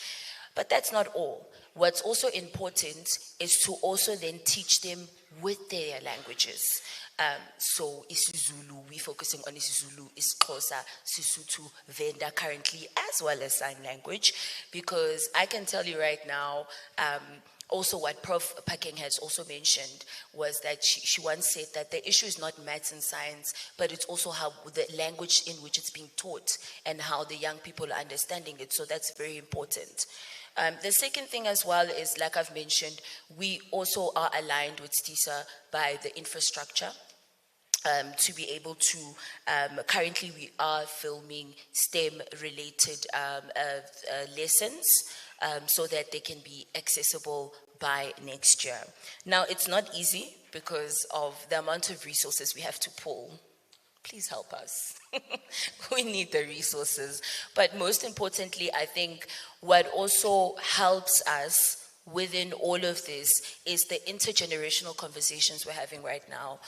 But that's not all. What's also important is to also then teach them with their languages. So isiZulu, we're focusing on isiZulu, isiXhosa, Sesotho, Venda currently, as well as sign language, because I can tell you right now, also what Prof. Pakeng has also mentioned was that she once said that the issue is not maths and science, but it's also how the language in which it's being taught and how the young people are understanding it. So that's very important. The second thing as well is, like I've mentioned, we also are aligned with STISA by the infrastructure. To be able to, currently we are filming STEM-related lessons so that they can be accessible by next year. Now, it's not easy because of the amount of resources we have to pull. Please help us. We need the resources. But most importantly, I think what also helps us within all of this is the intergenerational conversations we're having right now.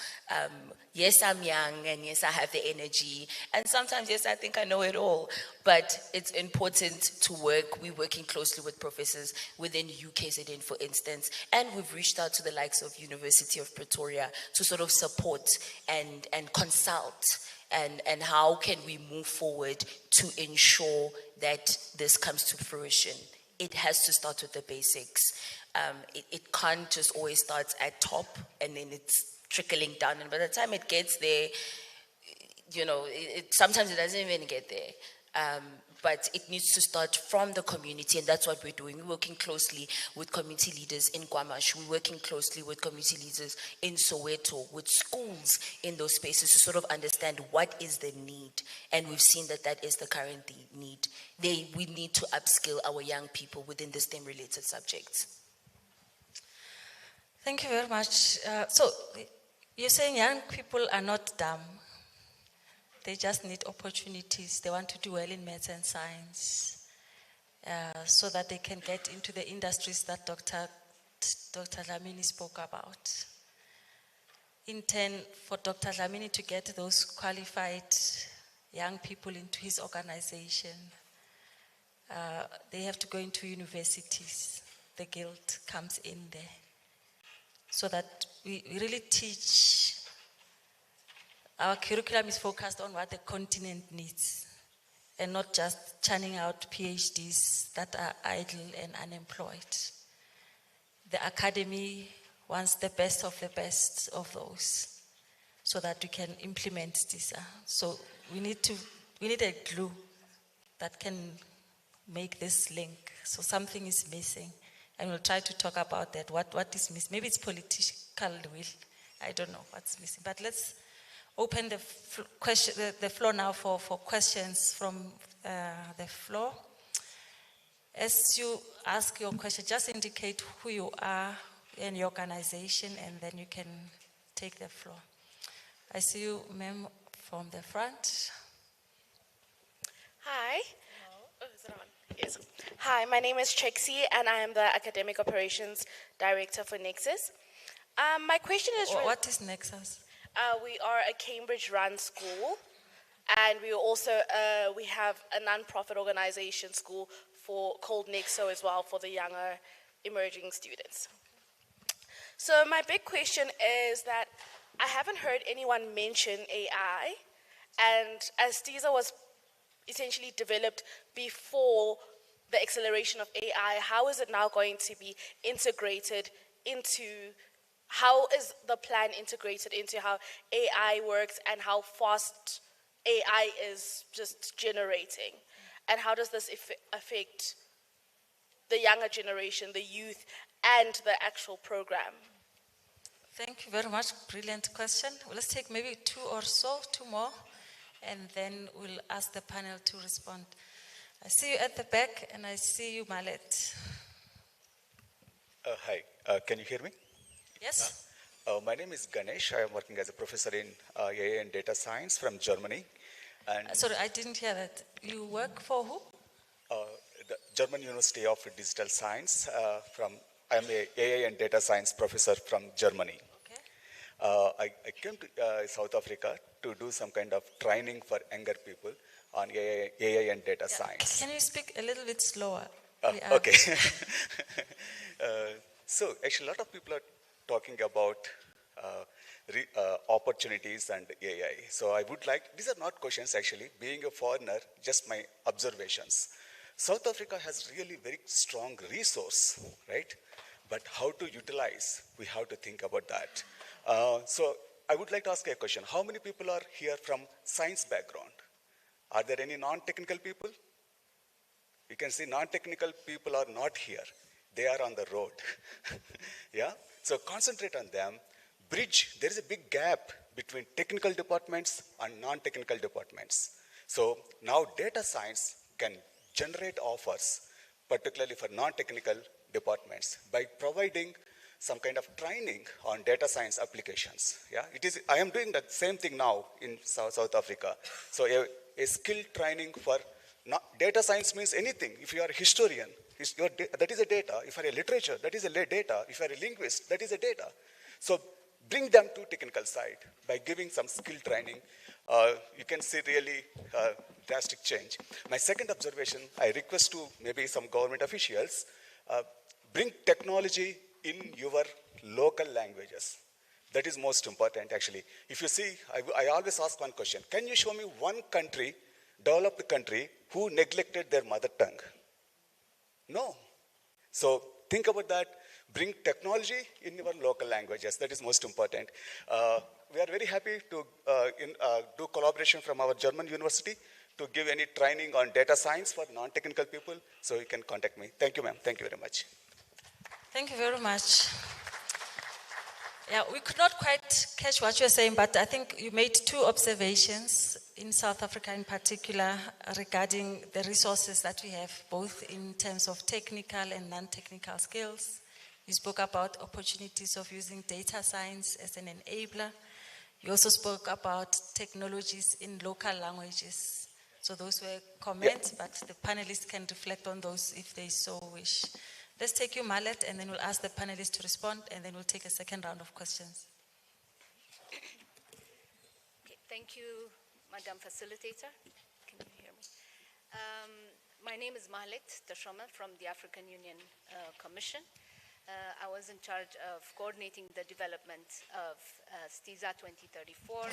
Yes, I'm young, and yes, I have the energy, and sometimes, yes, I think I know it all, but it's important to work. We're working closely with professors within UKZN, for instance, and we've reached out to the likes of University of Pretoria to sort of support and consult, and how can we move forward to ensure that this comes to fruition. It has to start with the basics. It can't just always start at top and then it's trickling down. And by the time it gets there, you know, sometimes it doesn't even get there. But it needs to start from the community, and that's what we're doing. We're working closely with community leaders in Kwamash. We're working closely with community leaders in Soweto, with schools in those spaces to sort of understand what is the need. And we've seen that that is the current need. We need to upskill our young people within the STEM-related subjects. Thank you very much. So you're saying young people are not dumb. They just need opportunities. They want to do well in maths and science so that they can get into the industries that Dr. Dlamini spoke about. In turn, for Dr. Dlamini to get those qualified young people into his organization, they have to go into universities. The guild comes in there. So that we really teach. Our curriculum is focused on what the continent needs and not just churning out PhDs that are idle and unemployed. The academy wants the best of those so that we can implement STISA. So we need a glue that can make this link. So something is missing, and we'll try to talk about that. What is missing? Maybe it's political will. I don't know what's missing, but let's open the floor now for questions from the floor. As you ask your question, just indicate who you are and your organization, and then you can take the floor. I see you, ma'am, from the front. Hi. Oh, is it on? Yes. Hi, my name is Trixie, and I am the Academic Operations Director for Nexus. My question is... What is Nexus? We are a Cambridge-run school, and we also we have a non-profit organization school called Nexo as well for the younger emerging students. So my big question is that I haven't heard anyone mention AI, and as STISA was essentially developed before the acceleration of AI, how is it now going to be integrated into, how is the plan integrated into how AI works and how fast AI is just generating? And how does this affect the younger generation, the youth, and the actual program? Thank you very much. Brilliant question. Well, let's take maybe two more, and then we'll ask the panel to respond. I see you at the back, and I see you, Malet. Hi, can you hear me? Yes? My name is Ganesh. I am working as a professor in AI and data science from Germany. And Sorry, I didn't hear that. You work for who? the German University of Digital Science. I am a AI and data science professor from Germany. Okay. I came to South Africa to do some kind of training for younger people on AI and data science. Can you speak a little bit slower? Okay. So actually, a lot of people are talking about opportunities and AI. So I would like, these are not questions actually, being a foreigner, just my observations. South Africa has really very strong resource, right? But how to utilize, we have to think about that. So I would like to ask a question. How many people are here from science background? Are there any non-technical people? You can see non-technical people are not here. They are on the road. Yeah? So concentrate on them. Bridge, there is a big gap between technical departments and non-technical departments. So now data science can generate offers, particularly for non-technical departments, by providing some kind of training on data science applications. Yeah? I am doing the same thing now in South Africa. So a skill training for data science means anything. If you are a historian, that is a data. If you are a literature, that is a data. If you are a linguist, that is a data. So bring them to technical side by giving some skill training. You can see really drastic change. My second observation, I request to maybe some government officials, bring technology in your local languages. That is most important, actually. If you see, I always ask one question. Can you show me one country, developed country, who neglected their mother tongue? No. So think about that. Bring technology in your local languages. That is most important. We are very happy to do collaboration from our German university to give any training on data science for non-technical people. So you can contact me. Thank you, ma'am. Thank you very much. Thank you very much. Yeah, we could not quite catch what you're saying, but I think you made two observations in South Africa in particular regarding the resources that we have, both in terms of technical and non-technical skills. You spoke about opportunities of using data science as an enabler. You also spoke about technologies in local languages. So those were comments, but the panelists can reflect on those if they so wish. Let's take you, Malet, and then we'll ask the panelists to respond, and then we'll take a second round of questions. Okay, thank you, Madam Facilitator. Can you hear me? My name is Malet Tashoma from the African Union Commission. I was in charge of coordinating the development of STISA 2034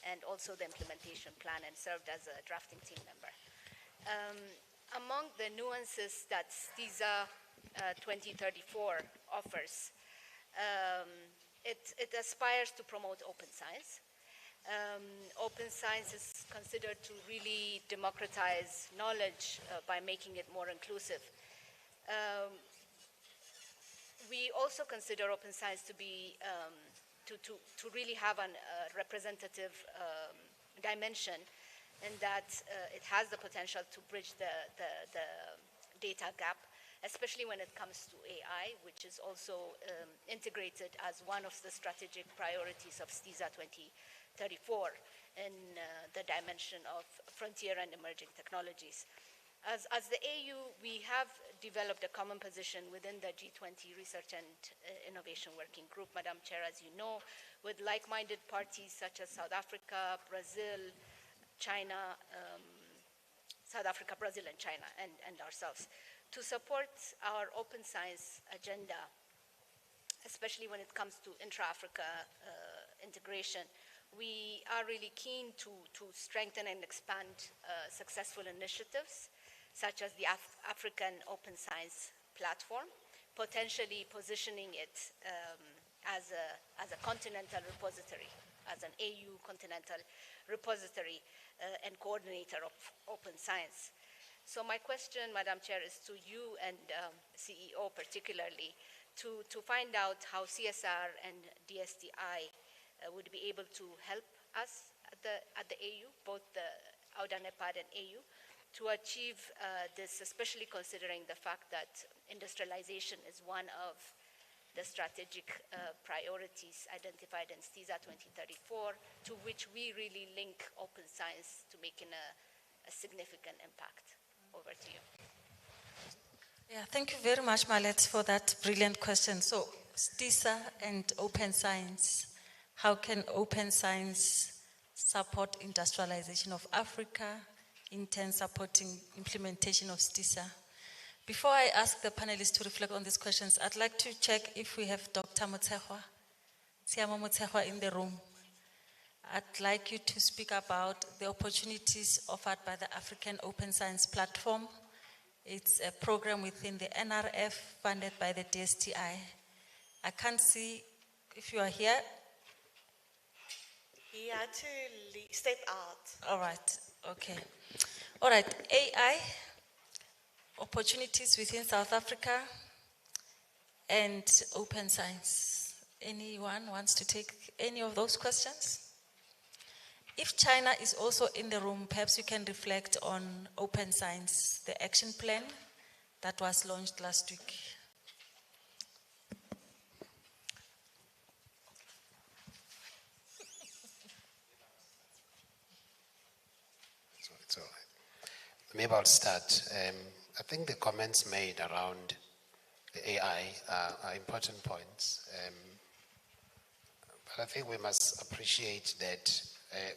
and also the implementation plan, and served as a drafting team member. Among the nuances that STISA 2034 offers, it aspires to promote open science. Open science is considered to really democratize knowledge by making it more inclusive. We also consider open science to be to really have a representative dimension, and that it has the potential to bridge data gap, especially when it comes to AI, which is also integrated as one of the strategic priorities of STISA 2034 in the dimension of frontier and emerging technologies. As the AU, we have developed a common position within the G20 Research and Innovation Working Group, Madam Chair, as you know, with like-minded parties such as South Africa, Brazil, China, South Africa, Brazil, and China, and ourselves, to support our open science agenda, especially when it comes to intra-Africa integration. We are really keen to strengthen and expand successful initiatives, such as the African Open Science Platform, potentially positioning it as a continental repository, as an AU continental repository and coordinator of open science. So my question, Madam Chair, is to you and CEO particularly, to find out how CSR and DSTI would be able to help us at the AU, both the AUDA-NEPAD and AU, to achieve this, especially considering the fact that industrialization is one of the strategic priorities identified in STISA 2034, to which we really link open science to making a significant impact. Over to you. Yeah, thank you very much, Malet, for that brilliant question. So, STISA and open science. How can open science support industrialization of Africa, in turn supporting implementation of STISA? Before I ask the panelists to reflect on these questions, I'd like to check if we have Dr. Motshekga, Siamo Motshekga in the room. I'd like you to speak about the opportunities offered by the African Open Science Platform. It's a program within the NRF funded by the DSTI. I can't see if you are here. He had to step out. All right, okay. All right, AI, opportunities within South Africa, and open science. Anyone wants to take any of those questions? If China is also in the room, perhaps you can reflect on open science, the action plan that was launched last week. It's all right. Maybe I'll start. I think the comments made around the AI are important points. But I think we must appreciate that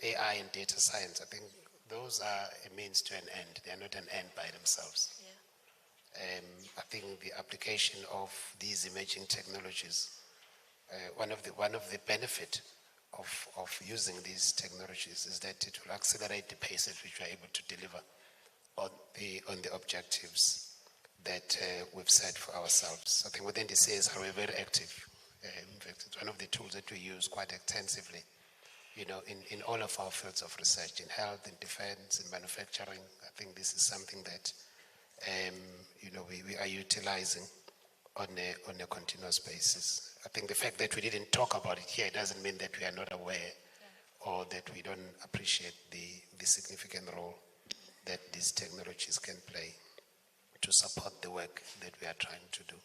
AI and data science, I think those are a means to an end. They are not an end by themselves. Yeah. I think the application of these emerging technologies, one of the benefit of using these technologies is that it will accelerate the pace at which we are able to deliver on the objectives that we've set for ourselves. I think within the CSR we're very active. In fact, it's one of the tools that we use quite extensively, in all of our fields of research, in health, in defense, in manufacturing. I think this is something that, we are utilizing on a continuous basis. I think the fact that we didn't talk about it here doesn't mean that we are not aware or that we don't appreciate the significant role that these technologies can play to support the work that we are trying to do.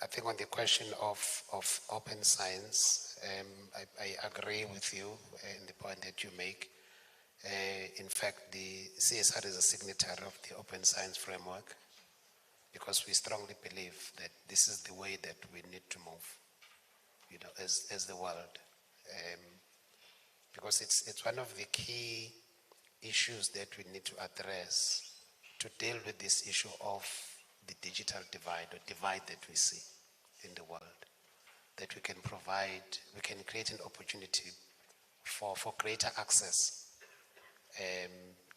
I think on the question of open science, I agree with you in the point that you make. In fact, the CSR is a signatory of the Open Science Framework, because we strongly believe that this is the way that we need to move, as the world. Because it's one of the key issues that we need to address to deal with this issue of the digital divide, or divide that we see in the world. That we can create an opportunity for greater access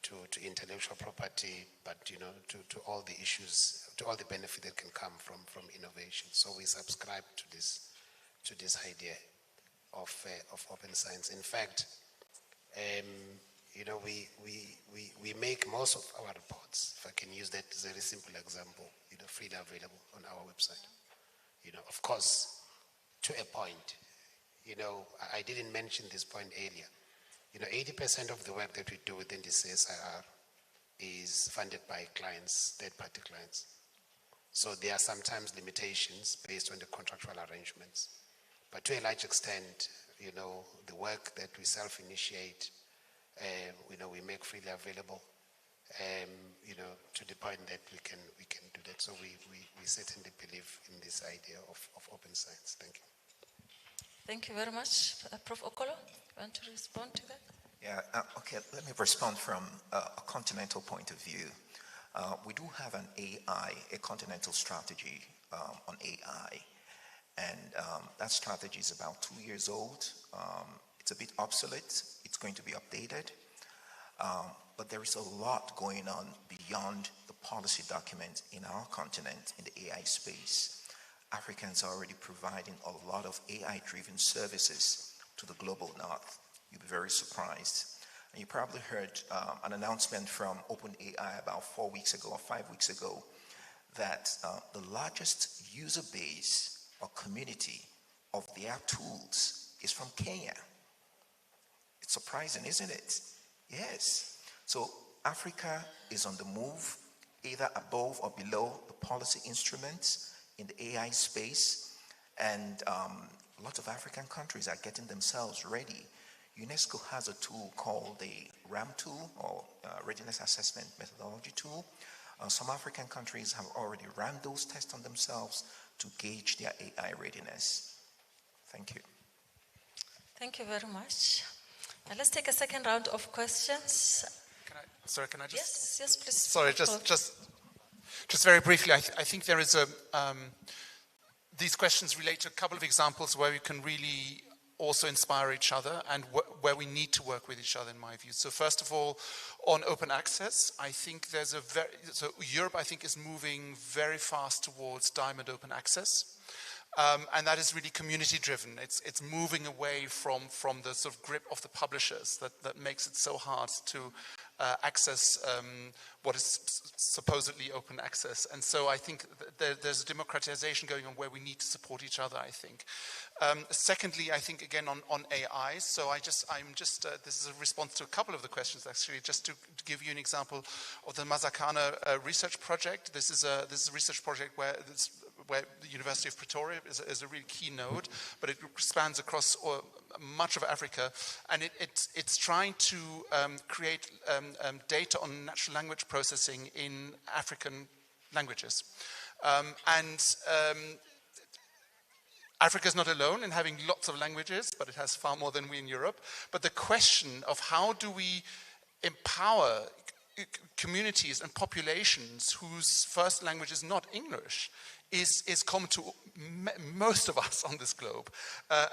to intellectual property, but to all the issues, to all the benefit that can come from innovation. So we subscribe to this idea of open science. In fact, we make most of our reports, if I can use that as a very simple example, freely available on our website. Of course, to a point, I didn't mention this point earlier. 80% of the work that we do within the CSIR is funded by clients, third-party clients. So there are sometimes limitations based on the contractual arrangements. But to a large extent, the work that we self-initiate, we make freely available, to the point that we can do that. So we certainly believe in this idea of open science. Thank you. Thank you very much. Prof. Okolo, you want to respond to that? Yeah, okay, let me respond from a continental point of view. We do have a continental strategy on AI, and that strategy is about 2 years old. It's a bit obsolete. It's going to be updated. But there is a lot going on beyond the policy document in our continent in the AI space. Africans are already providing a lot of AI-driven services to the global north. You'll be very surprised. And you probably heard an announcement from OpenAI about 4 weeks ago or 5 weeks ago that the largest user base or community of their tools is from Kenya. It's surprising, isn't it? Yes. So Africa is on the move, either above or below the policy instruments in the AI space, and a lot of African countries are getting themselves ready. UNESCO has a tool called the RAM tool, or Readiness Assessment Methodology tool. Some African countries have already run those tests on themselves to gauge their AI readiness. Thank you. Thank you very much. Now let's take a second round of questions. Can I just? Yes, please. Sorry, just very briefly, I think there is these questions relate to a couple of examples where we can really also inspire each other and where we need to work with each other, in my view. So first of all, on open access, I think so Europe, I think, is moving very fast towards diamond open access. And that is really community driven. It's moving away from the sort of grip of the publishers that makes it so hard to access what is supposedly open access. And so I think there's a democratization going on where we need to support each other, I think. Secondly, I think again on AI, so this is a response to a couple of the questions actually, just to give you an example of the Mazakana research project. This is a research project where the University of Pretoria is a really key node, but it spans across much of Africa, and it's trying to create data on natural language processing in African languages. Africa is not alone in having lots of languages, but it has far more than we in Europe. But the question of how do we empower communities and populations whose first language is not English is common to most of us on this globe.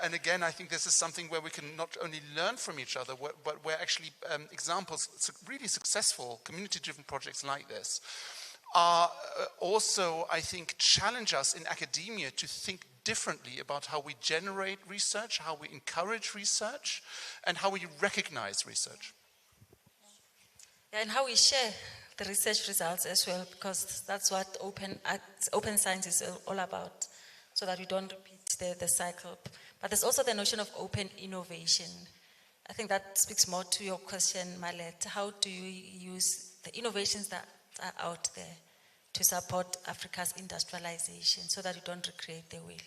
And again, I think this is something where we can not only learn from each other, but where actually examples, really successful community-driven projects like this are also, I think, challenge us in academia to think differently about how we generate research, how we encourage research, and how we recognize research. Yeah, and how we share the research results as well, because that's what open science is all about, so that we don't repeat the cycle. But there's also the notion of open innovation. I think that speaks more to your question, Malet. How do you use the innovations that are out there to support Africa's industrialization so that we don't recreate the wheel?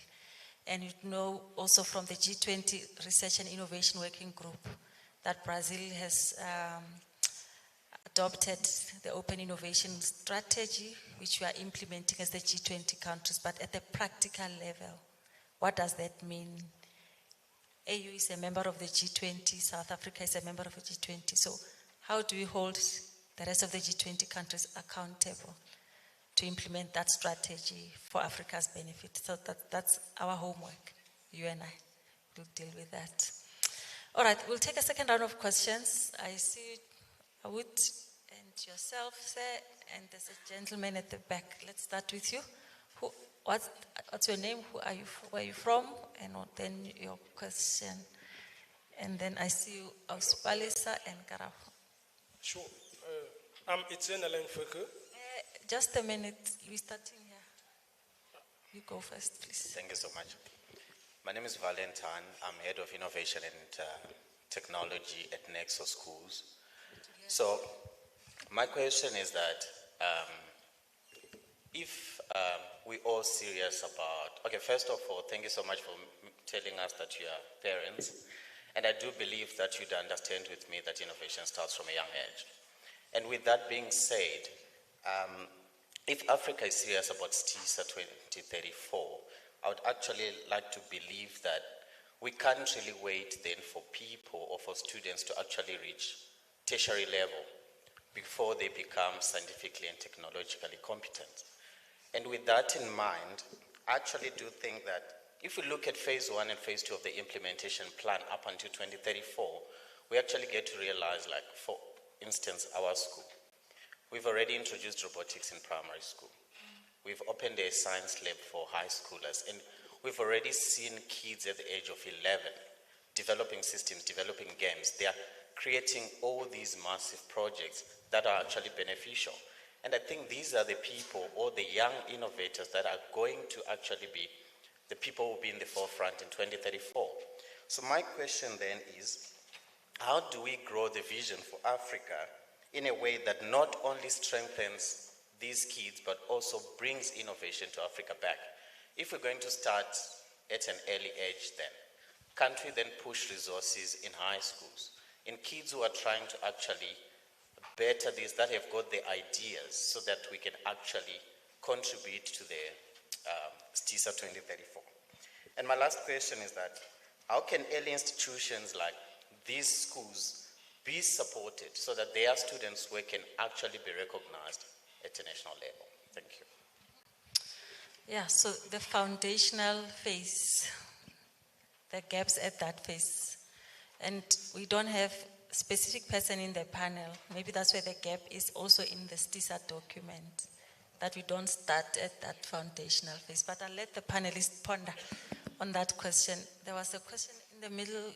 And you know also from the G20 Research and Innovation Working Group that Brazil has adopted the open innovation strategy, which we are implementing as the G20 countries, but at the practical level, what does that mean? AU is a member of the G20, South Africa is a member of the G20, so how do we hold the rest of the G20 countries accountable to implement that strategy for Africa's benefit? So that's our homework, you and I will deal with that. All right, we'll take a second round of questions. I see Awud and yourself there, and there's a gentleman at the back. Let's start with you. What's your name? Who are you? Where are you from? And then your question. And then I see you, Auspalisa and Karaf. Sure. I'm Etienne Alain Foucault. Just a minute. We're starting here. You go first, please. Thank you so much. My name is Valentine. I'm Head of Innovation and Technology at Nexus Schools. So My question is that if we all serious about, okay, first of all, thank you so much for telling us that you are parents. And I do believe that you'd understand with me that innovation starts from a young age. And with that being said, if Africa is serious about STISA 2034, I would actually like to believe that we can't really wait then for people or for students to actually reach tertiary level before they become scientifically and technologically competent. And with that in mind, I actually do think that if we look at phase 1 and phase 2 of the implementation plan up until 2034, we actually get to realize, like, for instance, our school. We've already introduced robotics in primary school. We've opened a science lab for high schoolers, and we've already seen kids at the age of 11 developing systems, developing games. They are creating all these massive projects that are actually beneficial. And I think these are the people, or the young innovators, that are going to actually be the people who will be in the forefront in 2034. So my question then is, how do we grow the vision for Africa in a way that not only strengthens these kids, but also brings innovation to Africa back? If we're going to start at an early age then, can't we then push resources in high schools, in kids who are trying to actually better this, that have got the ideas, so that we can actually contribute to the STISA 2034? And my last question is that, how can early institutions like these schools be supported so that their students' work can actually be recognized at a national level? Thank you. Yeah, so the foundational phase, the gaps at that phase, and we don't have a specific person in the panel. Maybe that's where the gap is also in the STISA document, that we don't start at that foundational phase. But I'll let the panelists ponder on that question. There was a question in the middle.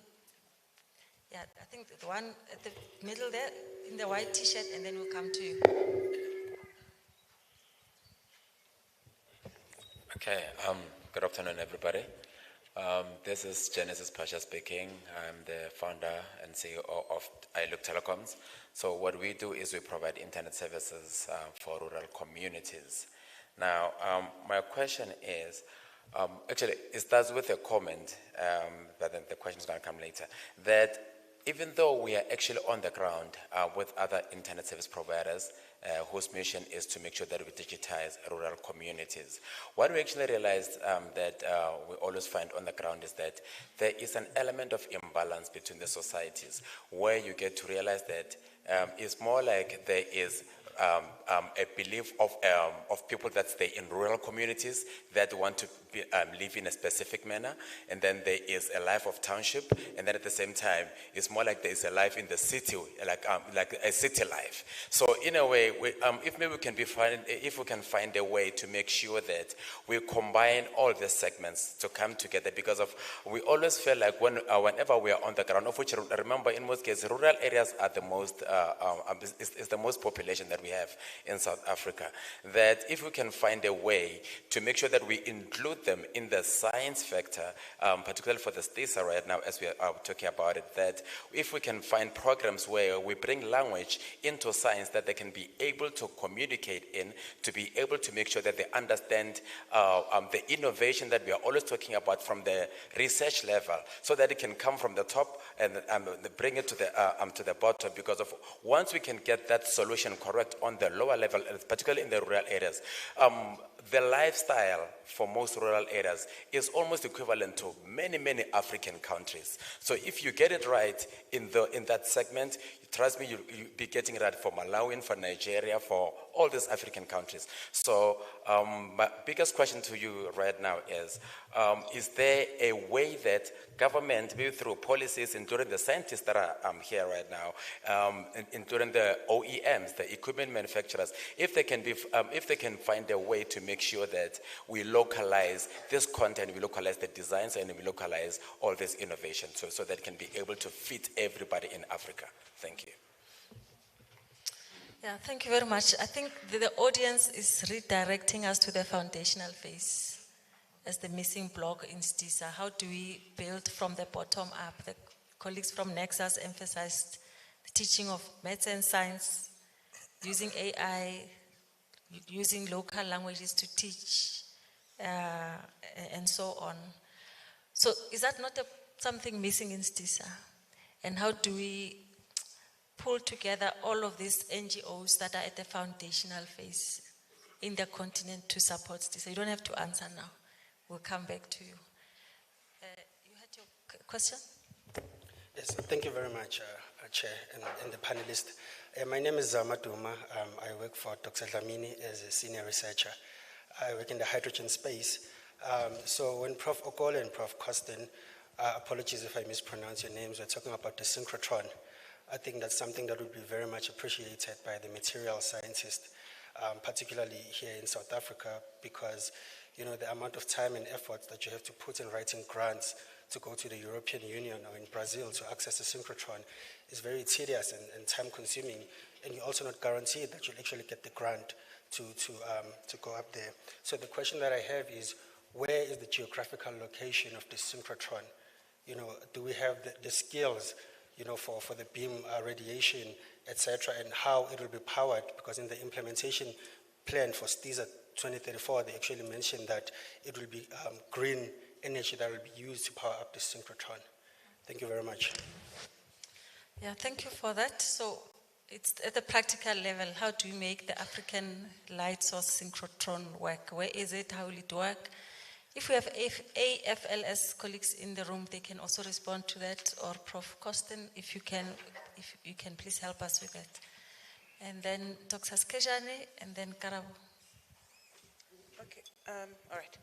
Yeah, I think the one at the middle there, in the white t-shirt, and then we'll come to you. Okay, good afternoon, everybody. This is Genesis Pasha speaking. I'm the founder and CEO of iLook Telecoms. So what we do is we provide internet services for rural communities. Now, my question is, actually, it starts with a comment, but then the question is going to come later, that even though we are actually on the ground with other internet service providers, whose mission is to make sure that we digitize rural communities, what we actually realized that we always find on the ground is that there is an element of imbalance between the societies, where you get to realize that it's more like there is a belief of people that stay in rural communities that want to live in a specific manner, and then there is a life of township, and then at the same time, it's more like there is a life in the city, like a city life. So in a way, if maybe we can find a way to make sure that we combine all the segments to come together, because we always feel like whenever we are on the ground, of which remember in most cases, rural areas are the most is the most population that we have in South Africa, that if we can find a way to make sure that we include them in the science factor, particularly for the STISA right now, as we are talking about it, that if we can find programs where we bring language into science that they can be able to communicate in, to be able to make sure that they understand the innovation that we are always talking about from the research level, so that it can come from the top and bring it to the bottom, because of once we can get that solution correct on the lower level, particularly in the rural areas, the lifestyle for most rural areas is almost equivalent to many, many African countries. So if you get it right in that segment, trust me, you'll be getting it right for Malawi, for Nigeria, for all these African countries. So my biggest question to you right now is there a way that government, maybe through policies, including the scientists that are here right now, including the OEMs, the equipment manufacturers, if they can find a way to make sure that we localize this content, we localize the designs, and we localize all this innovation, so that it can be able to fit everybody in Africa. Thank you. Yeah, thank you very much. I think the audience is redirecting us to the foundational phase as the missing block in STISA. How do we build from the bottom up? The colleagues from Nexus emphasized the teaching of maths and science using AI, using local languages to teach, and so on. So is that not something missing in STISA? And how do we pull together all of these NGOs that are at the foundational phase in the continent to support STISA? You don't have to answer now. We'll come back to you. You had your question? Yes, thank you very much, Chair and the panelists. My name is Maduma. I work for Dr. Dlamini as a senior researcher. I work in the hydrogen space. So when Prof. Okole and Prof. Costin, apologies if I mispronounce your names, were talking about the synchrotron, I think that's something that would be very much appreciated by the material scientists, particularly here in South Africa, because the amount of time and effort that you have to put in writing grants to go to the European Union or in Brazil to access a synchrotron is very tedious and time-consuming, and you're also not guaranteed that you'll actually get the grant to go up there. So the question that I have is, where is the geographical location of the synchrotron? Do we have the skills, for the beam radiation, etc., and how it will be powered? Because in the implementation plan for STISA 2034, they actually mentioned that it will be green energy that will be used to power up the synchrotron. Thank you very much. Yeah, thank you for that. So it's at the practical level, how do you make the African light source synchrotron work? Where is it? How will it work? If we have AFLS colleagues in the room, they can also respond to that, or Prof. Costin, if you can please help us with that. And then Dr. Skejane, and then Karabo. Okay, all right.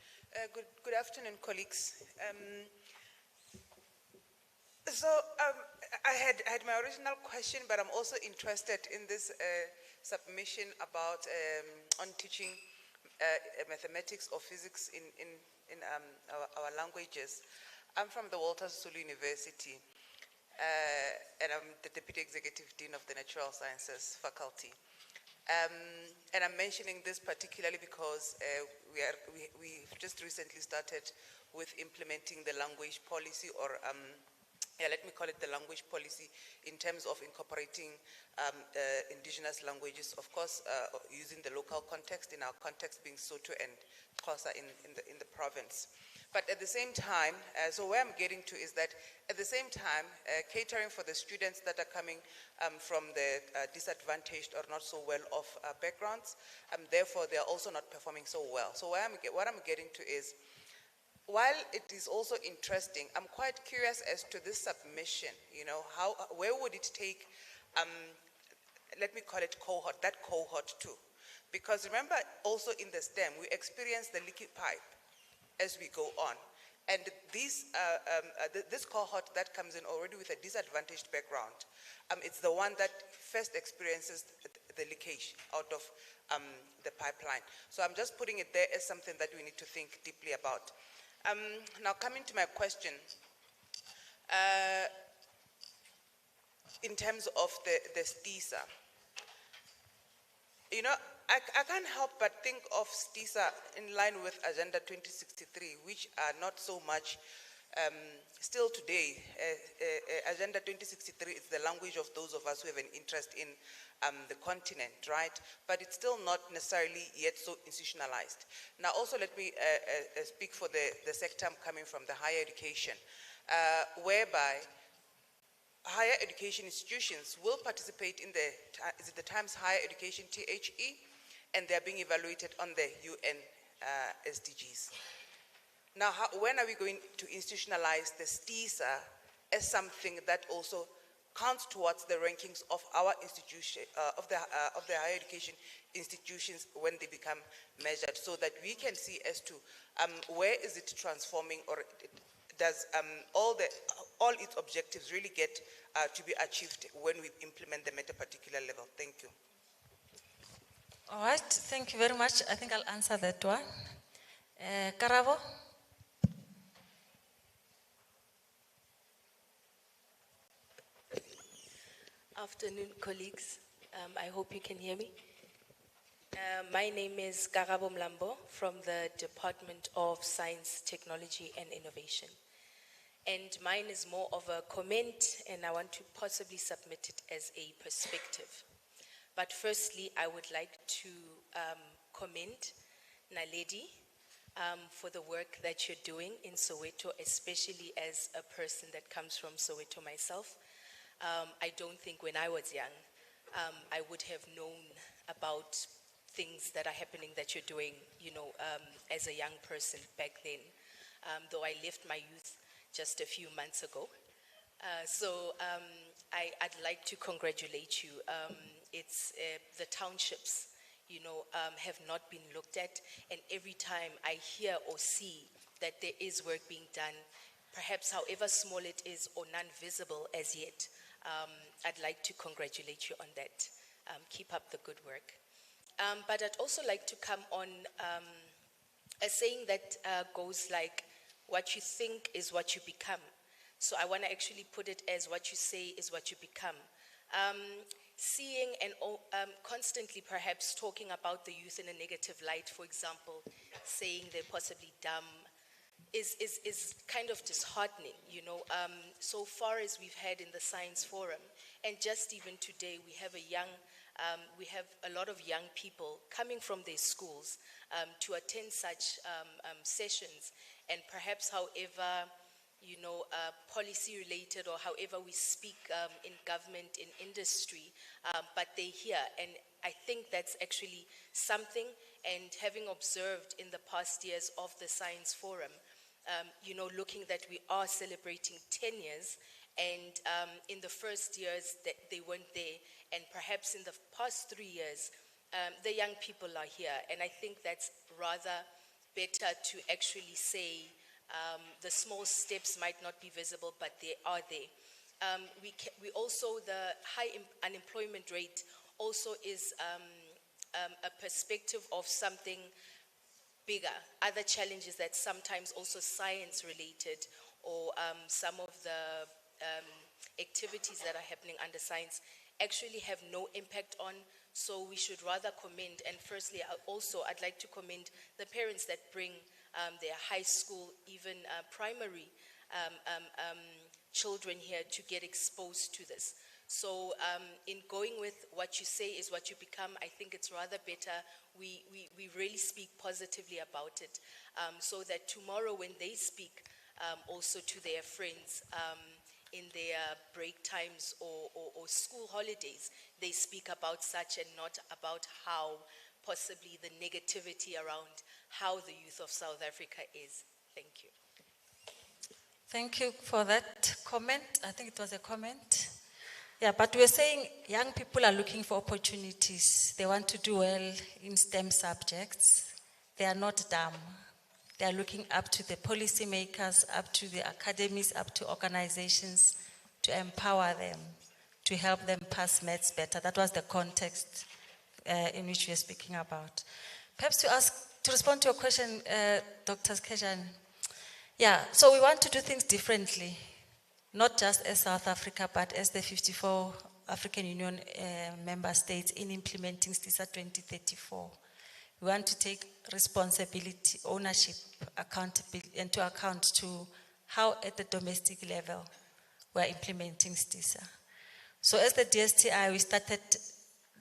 Good afternoon, colleagues. I had my original question, but I'm also interested in this submission about on teaching mathematics or physics in our languages. I'm from the Walter Sisulu University, and I'm the Deputy Executive Dean of the Natural Sciences Faculty. And I'm mentioning this particularly because we've just recently started with implementing the language policy, or let me call it the language policy, in terms of incorporating indigenous languages, of course, using the local context, in our context being Sotho and Xhosa in the province. But at the same time, so where I'm getting to is that at the same time, catering for the students that are coming from the disadvantaged or not so well off backgrounds, therefore they are also not performing so well. So what I'm getting to is, while it is also interesting, I'm quite curious as to this submission, where would it take, let me call it that cohort too. Because remember, also in the STEM, we experience the leaky pipe as we go on. And this cohort that comes in already with a disadvantaged background, it's the one that first experiences the leakage out of the pipeline. So I'm just putting it there as something that we need to think deeply about. Now coming to my question, in terms of the STISA, I can't help but think of STISA in line with Agenda 2063, which are not so much, still today, Agenda 2063 is the language of those of us who have an interest in the continent, right? But it's still not necessarily yet so institutionalized. Now also let me speak for the sector I'm coming from, the higher education, whereby higher education institutions will participate in the Times Higher Education THE, and they're being evaluated on the UN SDGs. Now, when are we going to institutionalize the STISA as something that also counts towards the rankings of our institution, of the higher education institutions when they become measured, so that we can see as to where is it transforming, or does all its objectives really get to be achieved when we implement them at a particular level? Thank you. All right, thank you very much. I think I'll answer that one. Karabo? Afternoon, colleagues. I hope you can hear me. My name is Karabo Mlambo from the Department of Science, Technology and Innovation. And mine is more of a comment, and I want to possibly submit it as a perspective. But firstly, I would like to commend Naledi for the work that you're doing in Soweto, especially as a person that comes from Soweto myself. I don't think when I was young, I would have known about things that are happening that you're doing, as a young person back then, though I left my youth just a few months ago. I'd like to congratulate you. It's the townships, have not been looked at, and every time I hear or see that there is work being done, perhaps however small it is or non-visible as yet, I'd like to congratulate you on that. Keep up the good work. But I'd also like to come on a saying that goes like, what you think is what you become. So I want to actually put it as what you say is what you become. Seeing and constantly perhaps talking about the youth in a negative light, for example, saying they're possibly dumb, is kind of disheartening, so far as we've had in the Science Forum, and just even today we have a lot of young people coming from their schools to attend such sessions, and perhaps however, policy related or however we speak in government, in industry, but they hear. And I think that's actually something, and having observed in the past years of the Science Forum, looking that we are celebrating 10 years, and in the first years that they weren't there, and perhaps in the past 3 years, the young people are here. And I think that's rather better to actually say the small steps might not be visible, but they are there. We also, the high unemployment rate also is a perspective of something bigger, other challenges that sometimes also science related, or some of the activities that are happening under science actually have no impact on. So we should rather commend, and firstly I'd like to commend the parents that bring their high school, even primary children here to get exposed to this. So in going with what you say is what you become, I think it's rather better we really speak positively about it, so that tomorrow when they speak also to their friends in their break times or school holidays, they speak about such and not about how possibly the negativity around how the youth of South Africa is. Thank you. Thank you for that comment. I think it was a comment. Yeah, but we're saying young people are looking for opportunities. They want to do well in STEM subjects. They are not dumb. They are looking up to the policymakers, up to the academies, up to organizations to empower them, to help them pass maths better. That was the context in which we are speaking about. Perhaps to respond to your question, Dr. Skejan. Yeah, so we want to do things differently, not just as South Africa, but as the 54 African Union member states in implementing STISA 2034. We want to take responsibility, ownership, accountability into account to how at the domestic level we're implementing STISA. So as the DSTI, we started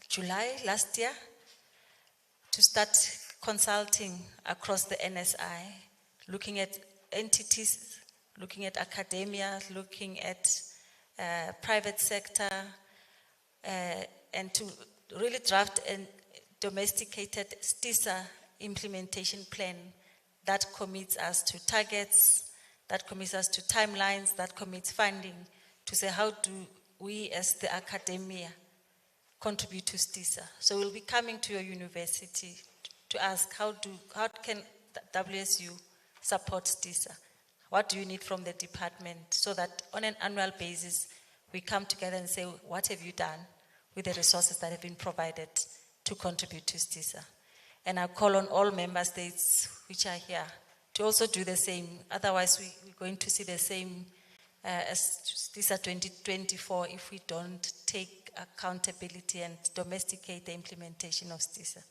July last year to start consulting across the NSI, looking at entities, looking at academia, looking at private sector, and to really draft a domesticated STISA implementation plan that commits us to targets, that commits us to timelines, that commits funding, to say how do we as the academia contribute to STISA. So we'll be coming to your university to ask how can WSU support STISA? What do you need from the department? So that on an annual basis, we come together and say, what have you done with the resources that have been provided to contribute to STISA? And I call on all member states which are here to also do the same. Otherwise, we're going to see the same as STISA 2024 if we don't take accountability and domesticate the implementation of STISA.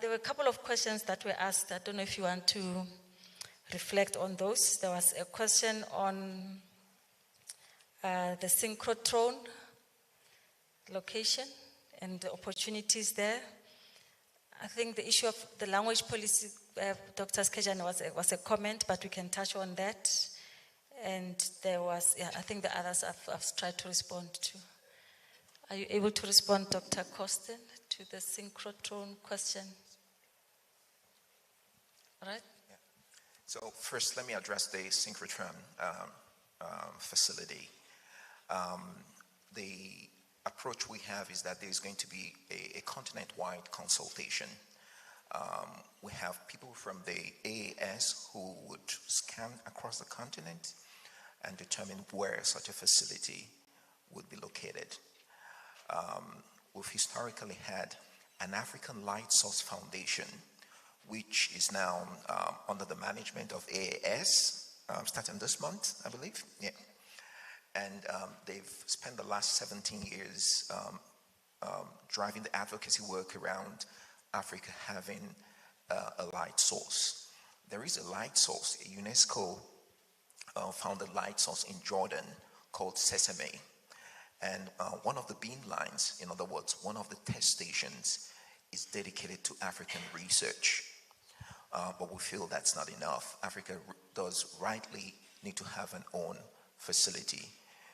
There were a couple of questions that were asked. I don't know if you want to reflect on those. There was a question on the synchrotron location. and the opportunities there. I think the issue of the language policy, Dr. Skejan was a comment, but we can touch on that. And there was, yeah, I think the others I've tried to respond to. Are you able to respond, Dr. Kosten, to the synchrotron question? All right? Yeah. So first, let me address the synchrotron facility. The approach we have is that there's going to be a continent-wide consultation. We have people from the AAS who would scan across the continent and determine where such a facility would be located. We've historically had an African Light Source Foundation, which is now under the management of AAS, starting this month, I believe. Yeah. And they've spent the last 17 years driving the advocacy work around Africa having a light source. There is a light source, a UNESCO founded light source in Jordan called Sesame. And one of the beam lines, in other words, one of the test stations is dedicated to African research. But we feel that's not enough. Africa does rightly need to have an own facility.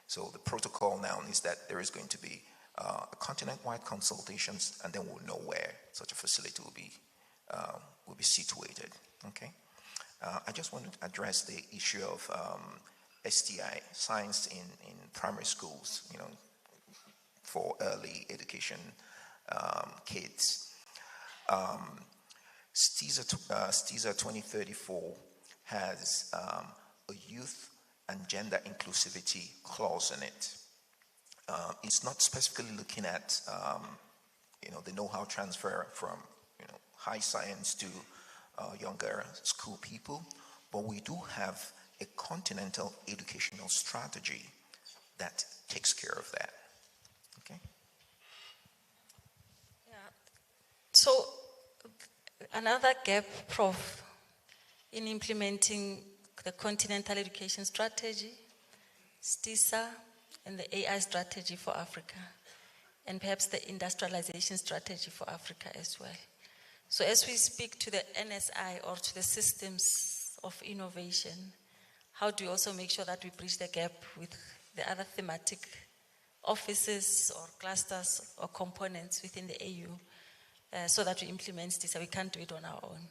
So the protocol now is that there is going to be a continent-wide consultations, and then we'll know where such a facility will be situated. Okay. I just want to address the issue of STI, science in primary schools, you know, for early education kids. STISA 2034 has a youth and gender inclusivity clause in it. It's not specifically looking at, the know-how transfer from, high science to younger school people, but we do have a continental educational strategy that takes care of that. Okay. Yeah. So another gap, Prof, in implementing the continental education strategy, STISA, and the AI strategy for Africa, and perhaps the industrialization strategy for Africa as well. So as we speak to the NSI or to the systems of innovation, how do you also make sure that we bridge the gap with the other thematic offices or clusters or components within the AU so that we implement STISA? We can't do it on our own.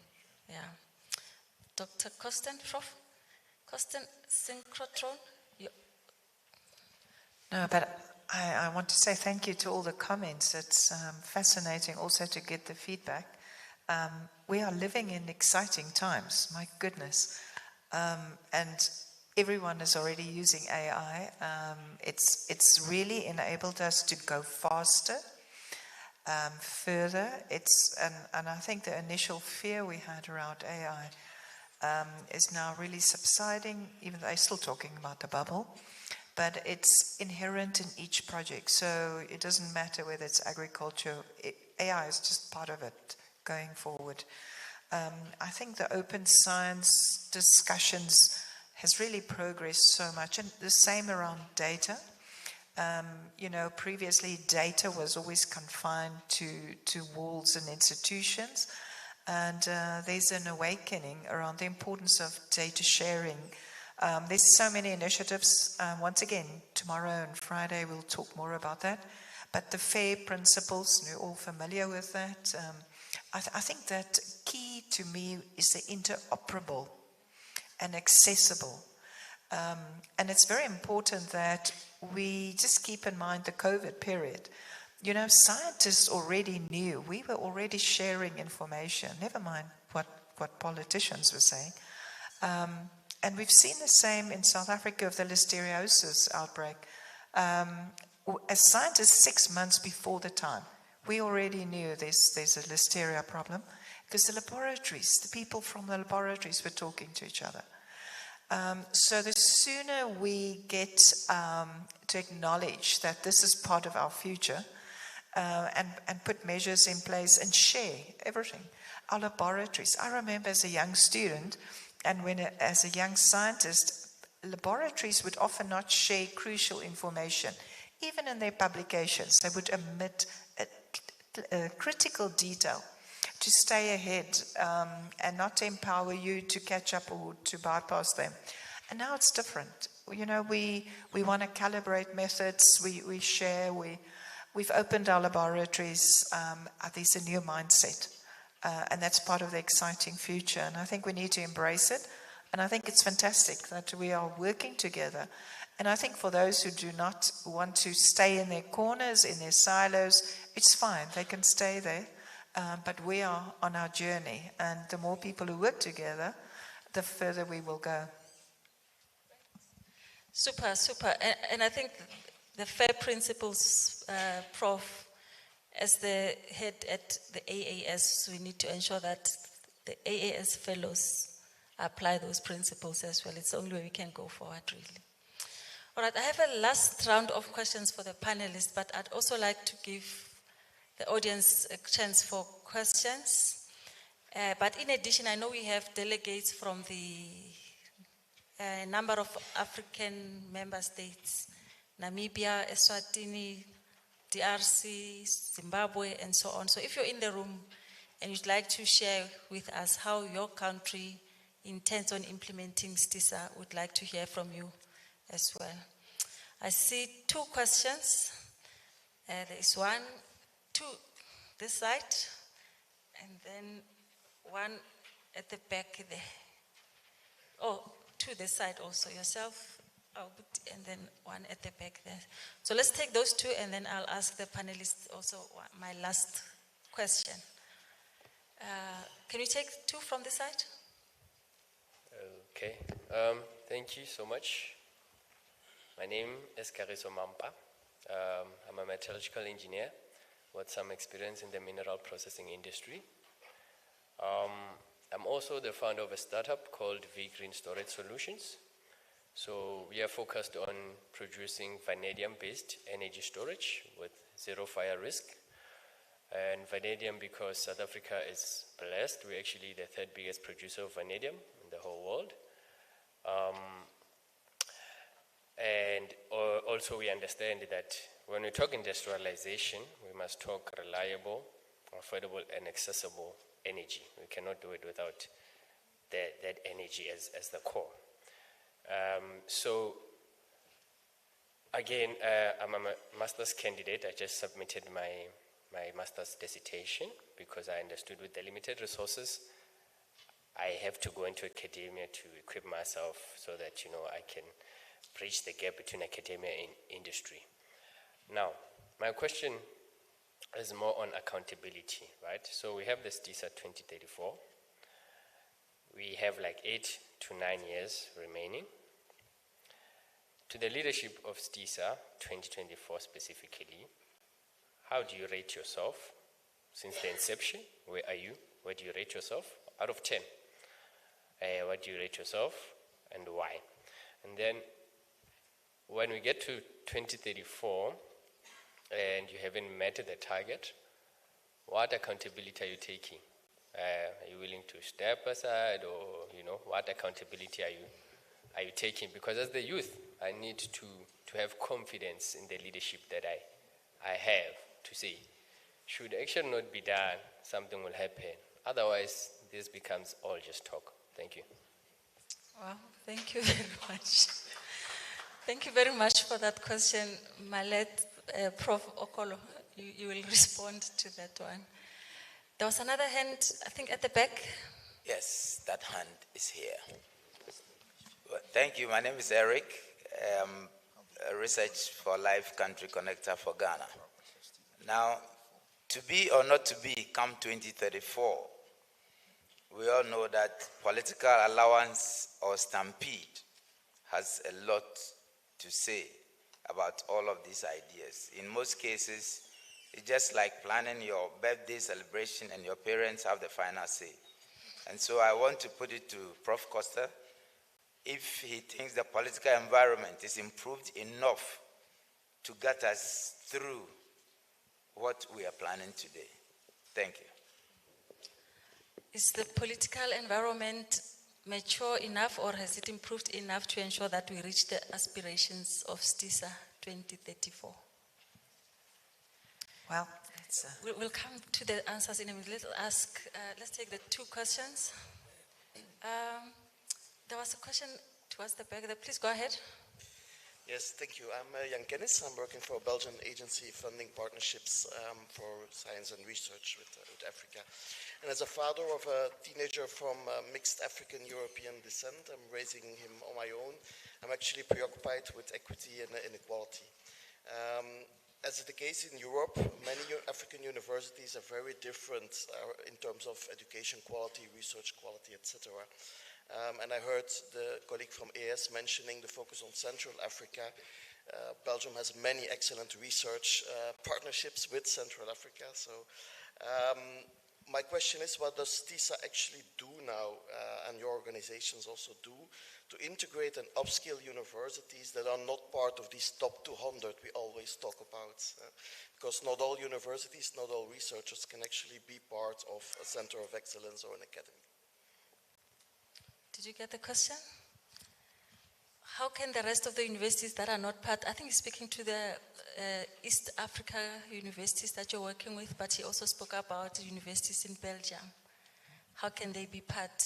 Yeah. Dr. Kosten, Prof. Kosten, synchrotron? No, but I want to say thank you to all the comments. It's fascinating also to get the feedback. We are living in exciting times, my goodness. And everyone is already using AI. It's really enabled us to go faster, further. And I think the initial fear we had around AI is now really subsiding, even though they're still talking about the bubble. But it's inherent in each project. So it doesn't matter whether it's agriculture. AI is just part of it going forward. I think the open science discussions has really progressed so much. And the same around data. Previously data was always confined to walls and institutions. And there's an awakening around the importance of data sharing. There's so many initiatives. Once again, tomorrow and Friday we'll talk more about that. But the FAIR principles, we're all familiar with that. I think that key to me is the interoperable and accessible. And it's very important that we just keep in mind the COVID period. Scientists already knew. We were already sharing information, never mind what politicians were saying. And we've seen the same in South Africa of the listeriosis outbreak. As scientists, 6 months before the time, we already knew there's a listeria problem because the laboratories, the people from the laboratories were talking to each other. So the sooner we get to acknowledge that this is part of our future and put measures in place and share everything. Our laboratories, I remember as a young student, and as a young scientist, laboratories would often not share crucial information. Even in their publications, they would omit critical detail to stay ahead and not to empower you to catch up or to bypass them. And now it's different. You know, we want to calibrate methods, we share, we've opened our laboratories. There's a new mindset, and that's part of the exciting future. And I think we need to embrace it. And I think it's fantastic that we are working together. And I think for those who do not want to stay in their corners, in their silos, it's fine. They can stay there. But we are on our journey. And the more people who work together, the further we will go. Super, super. And I think the FAIR principles, Prof, as the head at the AAS, we need to ensure that the AAS fellows apply those principles as well. It's the only way we can go forward, really. All right, I have a last round of questions for the panelists, but I'd also like to give the audience a chance for questions. But in addition, I know we have delegates from the number of African member states, Namibia, Eswatini, DRC, Zimbabwe, and so on. So if you're in the room and you'd like to share with us how your country intends on implementing STISA, would like to hear from you as well. I see two questions. There is one to this side, and then one at the back there. Oh, to this side also, yourself, and then one at the back there. So let's take those two, and then I'll ask the panelists also my last question. Can you take two from this side? Okay, thank you so much. My name is Kariso Mampa. I'm a metallurgical engineer with some experience in the mineral processing industry. I'm also the founder of a startup called V Green Storage Solutions. So we are focused on producing vanadium-based energy storage with zero fire risk. And vanadium, because South Africa is blessed, we're actually the third biggest producer of vanadium in the whole world. And also we understand that when we talk industrialization, we must talk reliable, affordable, and accessible energy. We cannot do it without that energy as the core. So again, I'm a master's candidate. I just submitted my master's dissertation because I understood with the limited resources, I have to go into academia to equip myself so that, you know, I can bridge the gap between academia and industry. Now, my question is more on accountability, right? So we have the STISA 2034. We have like 8 to 9 years remaining. To the leadership of STISA 2024 specifically, how do you rate yourself since the inception? Where are you? Where do you rate yourself? Out of 10. What do you rate yourself and why? And then when we get to 2034 and you haven't met the target, what accountability are you taking? Are you willing to step aside, or, you know, what accountability are you taking? Because as the youth, I need to have confidence in the leadership that I have to say, should action not be done, something will happen. Otherwise, this becomes all just talk. Thank you. Well, thank you very much. Thank you very much for that question, Malet. Prof. Okolo, you will respond to that one. There was another hand, I think, at the back. Yes, that hand is here. Well, thank you. My name is Eric. A Research for Life Country Connector for Ghana. Now, to be or not to be come 2034, we all know that political allowance or stampede has a lot to say about all of these ideas. In most cases, it's just like planning your birthday celebration and your parents have the final say. And so I want to put it to Prof. Costa, if he thinks the political environment is improved enough to get us through what we are planning today. Thank you. Is the political environment mature enough, or has it improved enough to ensure that we reach the aspirations of STISA 2034? Well, We'll come to the answers in a minute. Let's take the two questions. There was a question towards the back there. Please go ahead. Yes, thank you. I'm Jan Kennis. I'm working for a Belgian agency funding partnerships for science and research with Africa. And as a father of a teenager from mixed African-European descent, I'm raising him on my own. I'm actually preoccupied with equity and inequality. As is the case in Europe, many African universities are very different in terms of education quality, research quality, etc. And I heard the colleague from AS mentioning the focus on Central Africa. Belgium has many excellent research partnerships with Central Africa. So my question is, what does STISA actually do now, and your organizations also do, to integrate and upskill universities that are not part of these top 200 we always talk about? Because not all universities, not all researchers can actually be part of a center of excellence or an academy. Did you get the question? How can the rest of the universities that are not part, I think he's speaking to the East Africa universities that you're working with, but he also spoke about universities in Belgium. How can they be part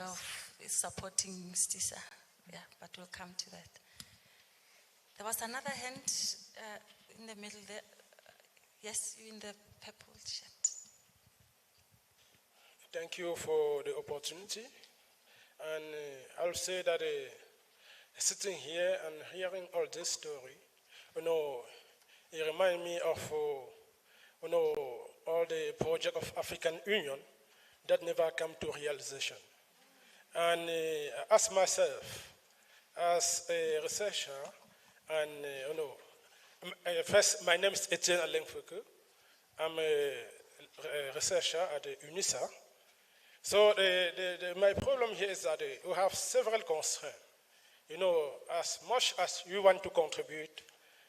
of supporting STISA? Yeah, but we'll come to that. There was another hand in the middle there. Yes, you in the purple shirt. Thank you for the opportunity. And I'll say that sitting here and hearing all this story, it reminds me of, all the project of African Union that never come to realization. And I ask myself, as a researcher, and first, my name is Etienne Alengfeke. I'm a researcher at the UNISA. So my problem here is that we have several constraints. As much as you want to contribute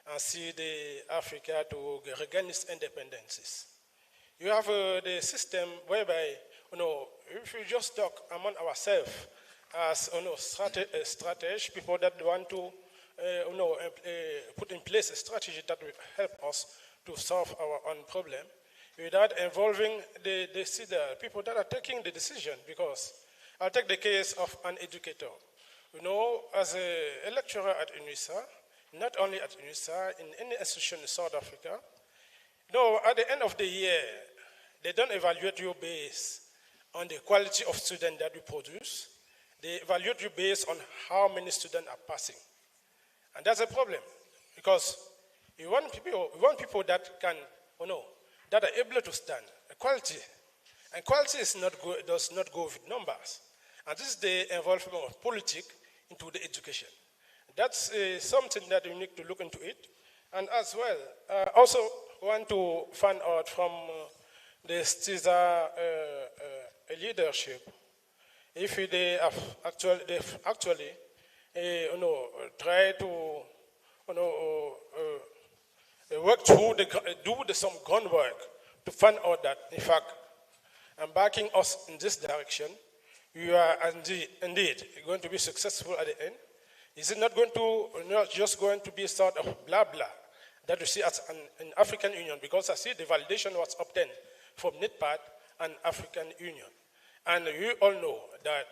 and see the Africa to regain its independences, you have the system whereby, if we just talk among ourselves as strategists, people that want to put in place a strategy that will help us to solve our own problem, without involving the people that are taking the decision. Because I'll take the case of an educator. As a lecturer at UNISA, not only at UNISA, in any institution in South Africa, at the end of the year, they don't evaluate you based on the quality of student that you produce. They evaluate you based on how many students are passing. And that's a problem, because you want people that can, that are able to stand quality. And quality is does not go with numbers. And this is the involvement of politics into the education. That's something that you need to look into it. And as well, also want to find out from the STISA leadership if they have actually try to work through some groundwork to find out that, in fact, embarking us in this direction, you are indeed going to be successful at the end. Is it not just going to be sort of blah blah that you see as an African Union? Because I see the validation was obtained from NITPAD and African Union. And you all know that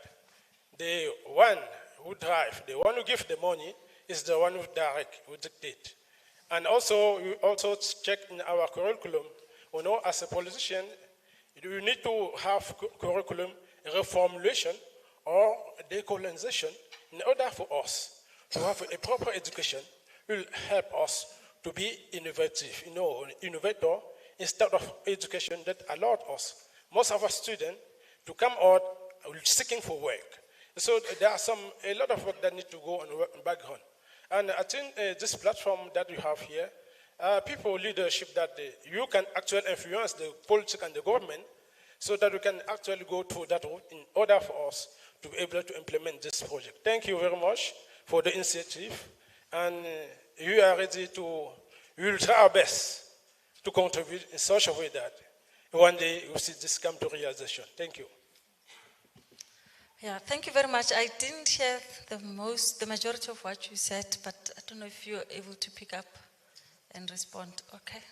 the one who drive, the one who gives the money, is the one who dictate. And also, you also check in our curriculum, as a politician, you need to have curriculum reformulation or decolonization in order for us to have a proper education. Will help us to be innovative, innovator, instead of education that allowed us, most of our students, to come out seeking for work. So there are a lot of work that need to go on background. And I think this platform that you have here, people leadership that you can actually influence the politics and the government, so that we can actually go through that route in order for us to be able to implement this project. Thank you very much for the initiative, and we are ready we will try our best to contribute in such a way that one day we will see this come to realization. Thank you. Yeah, thank you very much. I didn't hear the majority of what you said, but I don't know if you're able to pick up and respond. Okay.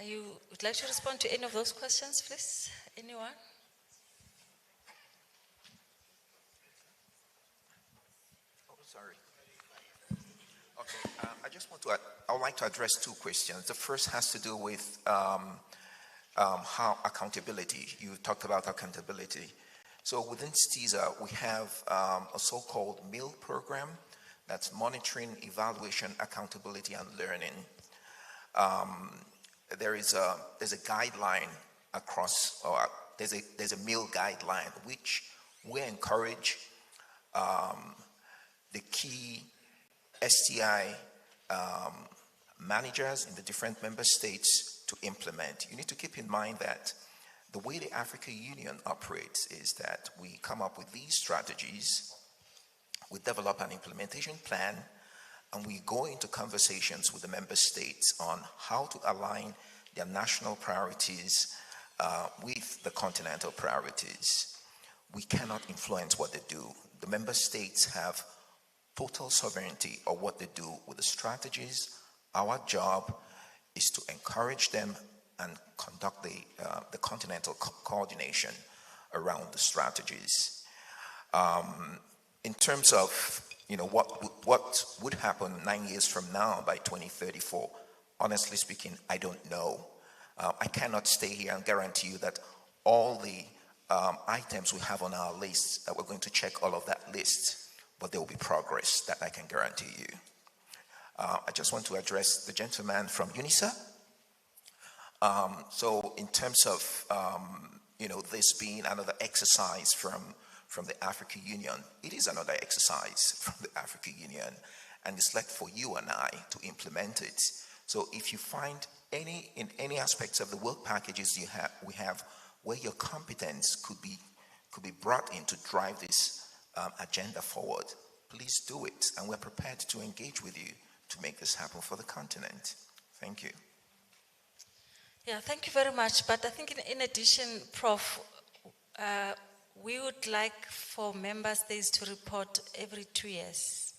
You would like to respond to any of those questions, please? Anyone? Oh, sorry. Okay, I would like to address two questions. The first has to do with how accountability, you talked about accountability. So within STISA, we have a so-called MIL program, that's monitoring, evaluation, accountability, and learning. There's a guideline across, or there's a MIL guideline, which we encourage the key STI managers in the different member states to implement. You need to keep in mind that the way the African Union operates is that we come up with these strategies, we develop an implementation plan, and we go into conversations with the member states on how to align their national priorities with the continental priorities. We cannot influence what they do. The member states have total sovereignty of what they do with the strategies. Our job is to encourage them and conduct the continental coordination around the strategies. In terms of what would happen 9 years from now by 2034, honestly speaking, I don't know. I cannot stay here and guarantee you that all the items we have on our list, that we're going to check all of that list, but there will be progress, that I can guarantee you. I just want to address the gentleman from UNISA. So in terms of this being another exercise from the African Union, it is another exercise from the African Union, and it's left for you and I to implement it. So if you find in any aspects of the work packages we have where your competence could be brought in to drive this agenda forward, please do it, and we're prepared to engage with you to make this happen for the continent. Thank you. Yeah, thank you very much. But I think in addition, Prof, we would like for member states to report every 2 years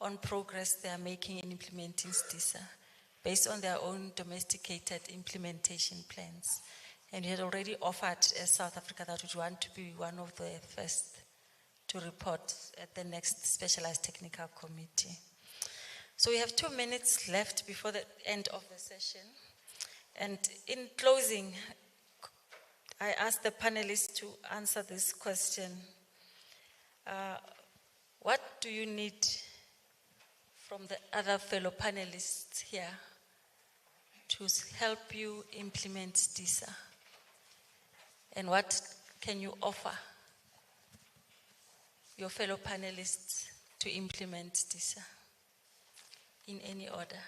on progress they are making in implementing STISA based on their own domesticated implementation plans. And you had already offered as South Africa that we want to be one of the first to report at the next specialized technical committee. So we have 2 minutes left before the end of the session. And in closing, I ask the panelists to answer this question. What do you need from the other fellow panelists here to help you implement STISA? And what can you offer your fellow panelists to implement STISA in any order?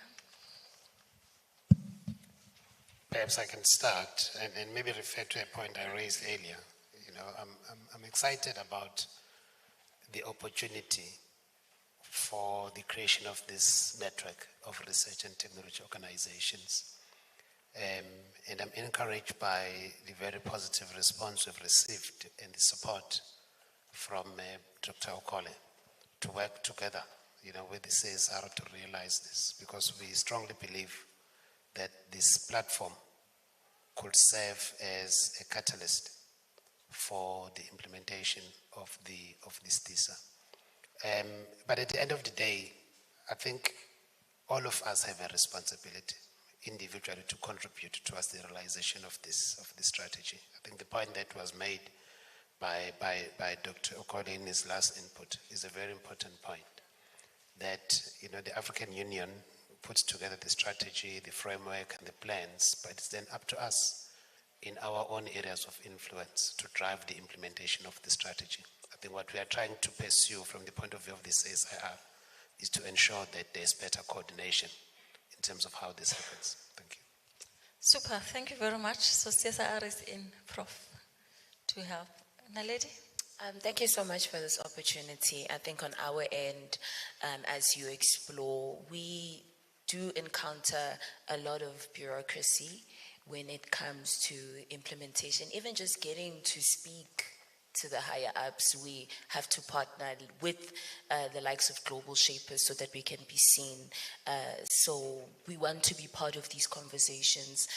Perhaps I can start and maybe refer to a point I raised earlier. I'm excited about the opportunity for the creation of this network of research and technology organizations. And I'm encouraged by the very positive response we've received and the support from Dr. Okole to work together, with the CSR to realize this, because we strongly believe that this platform could serve as a catalyst for the implementation of the STISA. But at the end of the day, I think all of us have a responsibility individually to contribute towards the realization of this strategy. I think the point that was made by Dr. Okole in his last input is a very important point, that the African Union puts together the strategy, the framework, and the plans, but it's then up to us in our own areas of influence to drive the implementation of the strategy. I think what we are trying to pursue from the point of view of the CSIR is to ensure that there's better coordination in terms of how this happens. Thank you. Super, thank you very much. So CSIR is in, Prof, to help. Naledi? Thank you so much for this opportunity. I think on our end, as you explore, we do encounter a lot of bureaucracy when it comes to implementation. Even just getting to speak to the higher ups. We have to partner with the likes of global shapers so that we can be seen. So we want to be part of these conversations,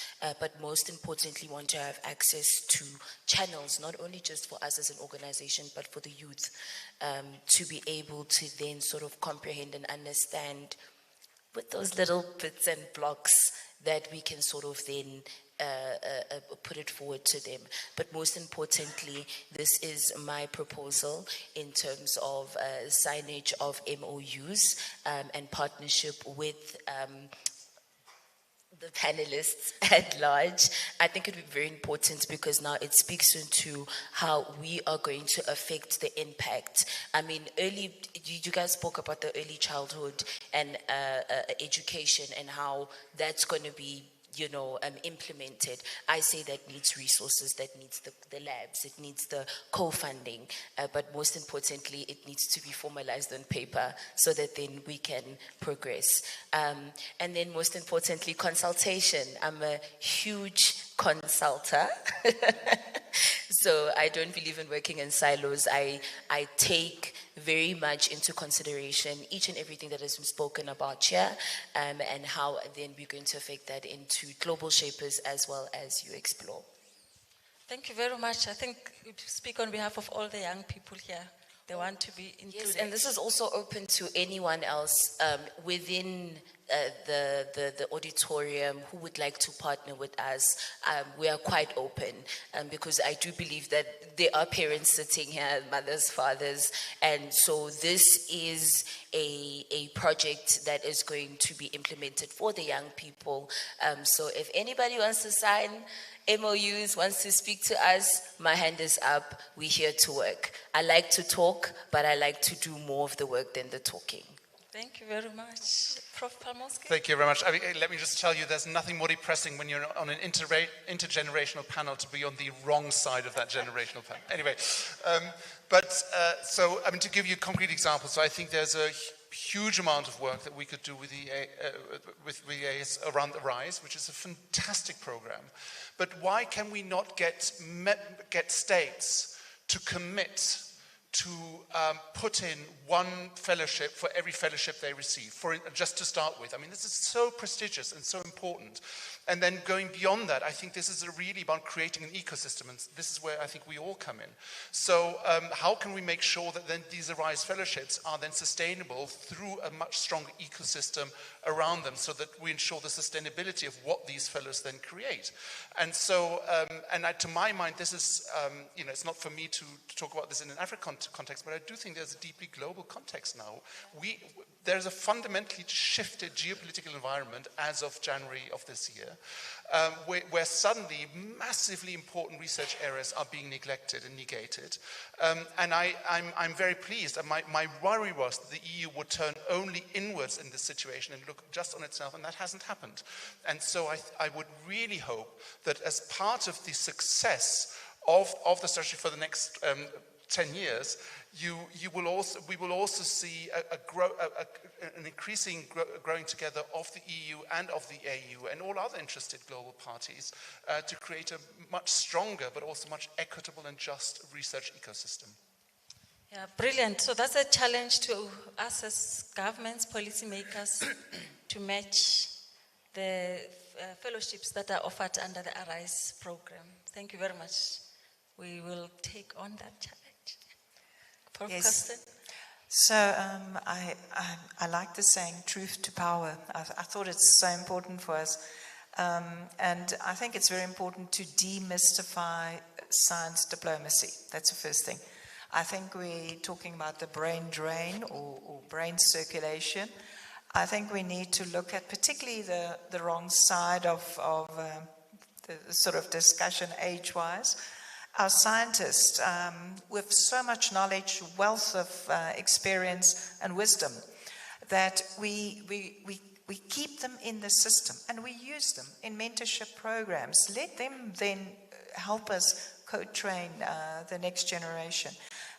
but most importantly want to have access to channels, not only just for us as an organization, but for the youth, to be able to then sort of comprehend and understand with those little bits and blocks that we can sort of then put it forward to them. But most importantly, this is my proposal in terms of signage of MOUs and partnership with the panelists at large. I think it would be very important because now it speaks into how we are going to affect the impact. I mean, you guys spoke about the early childhood and education and how that's going to be implemented. I say that needs resources, that needs the labs, it needs the co-funding, but most importantly, it needs to be formalized on paper so that then we can progress. And then most importantly, consultation. I'm a huge consulter. So I don't believe in working in silos. I take very much into consideration each and everything that has been spoken about here, and how then we're going to affect that into global shapers as well as you explore. Thank you very much. I think we speak on behalf of all the young people here. They want to be included. Yes, and this is also open to anyone else within the auditorium who would like to partner with us. We are quite open because I do believe that there are parents sitting here, mothers, fathers, and so this is a project that is going to be implemented for the young people. So if anybody wants to sign MOUs, wants to speak to us, my hand is up. We're here to work. I like to talk, but I like to do more of the work than the talking. Thank you very much. Prof. Palmowski? Thank you very much. I mean, let me just tell you, there's nothing more depressing when you're on an intergenerational panel to be on the wrong side of that generational panel. Anyway, so, I mean, to give you concrete examples, so I think there's a huge amount of work that we could do with EAs around the RISE, which is a fantastic program. But why can we not get states to commit to put in one fellowship for every fellowship they receive, just to start with? I mean, this is so prestigious and so important. And then going beyond that, I think this is really about creating an ecosystem, and this is where I think we all come in. So how can we make sure that then these ARISE fellowships are then sustainable through a much stronger ecosystem around them, so that we ensure the sustainability of what these fellows then create? And so, to my mind, this is, it's not for me to talk about this in an African context, but I do think there's a deeply global context now. There's a fundamentally shifted geopolitical environment as of January of this year, where suddenly massively important research areas are being neglected and negated. And I'm very pleased. My worry was that the EU would turn only inwards in this situation and look just on itself, and that hasn't happened. And so I would really hope that as part of the success of the strategy for the next 10 years, we will also see an increasing growing together of the EU and of the AU and all other interested global parties to create a much stronger but also much equitable and just research ecosystem. Yeah, brilliant. So that's a challenge to us as governments, policymakers, to match the fellowships that are offered under the ARISE program. Thank you very much. We will take on that challenge. Prof. Yes. So I like the saying truth to power. I thought it's so important for us. And I think it's very important to demystify science diplomacy. That's the first thing. I think we're talking about the brain drain or brain circulation. I think we need to look at particularly the wrong side of the sort of discussion age-wise. Our scientists, with so much knowledge, wealth of experience and wisdom, that we keep them in the system and we use them in mentorship programs. Let them then help us co-train the next generation.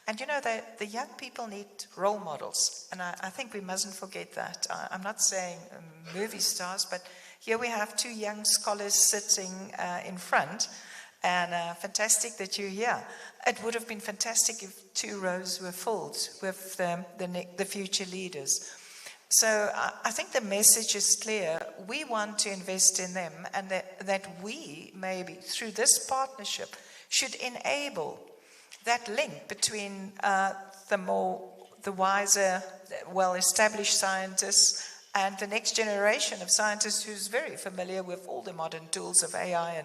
And the young people need role models, and I think we mustn't forget that. I'm not saying movie stars, but here we have two young scholars sitting in front. And fantastic that you're here. It would have been fantastic if 2 rows were filled with the future leaders. So I think the message is clear. We want to invest in them, and that we, maybe through this partnership, should enable that link between the wiser, well-established scientists and the next generation of scientists who's very familiar with all the modern tools of AI.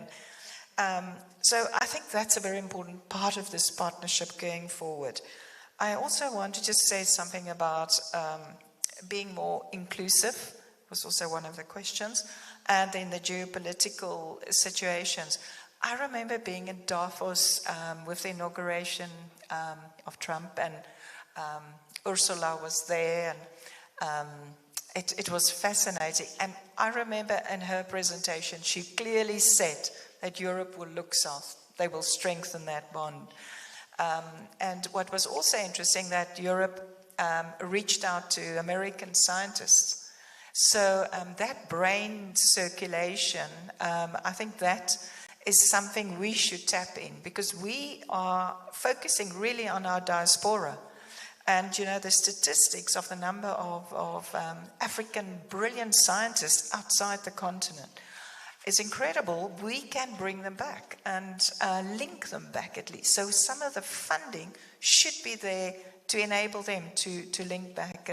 And so I think that's a very important part of this partnership going forward. I also want to just say something about being more inclusive, was also one of the questions, and in the geopolitical situations. I remember being in Davos with the inauguration of Trump, and Ursula was there, and it was fascinating. And I remember in her presentation, she clearly said that Europe will look south. They will strengthen that bond. And what was also interesting, that Europe reached out to American scientists. So that brain circulation, I think that is something we should tap in, because we are focusing really on our diaspora. And, you know, the statistics of the number of African brilliant scientists outside the continent is incredible. We can bring them back and link them back at least. So some of the funding should be there to enable them to link back.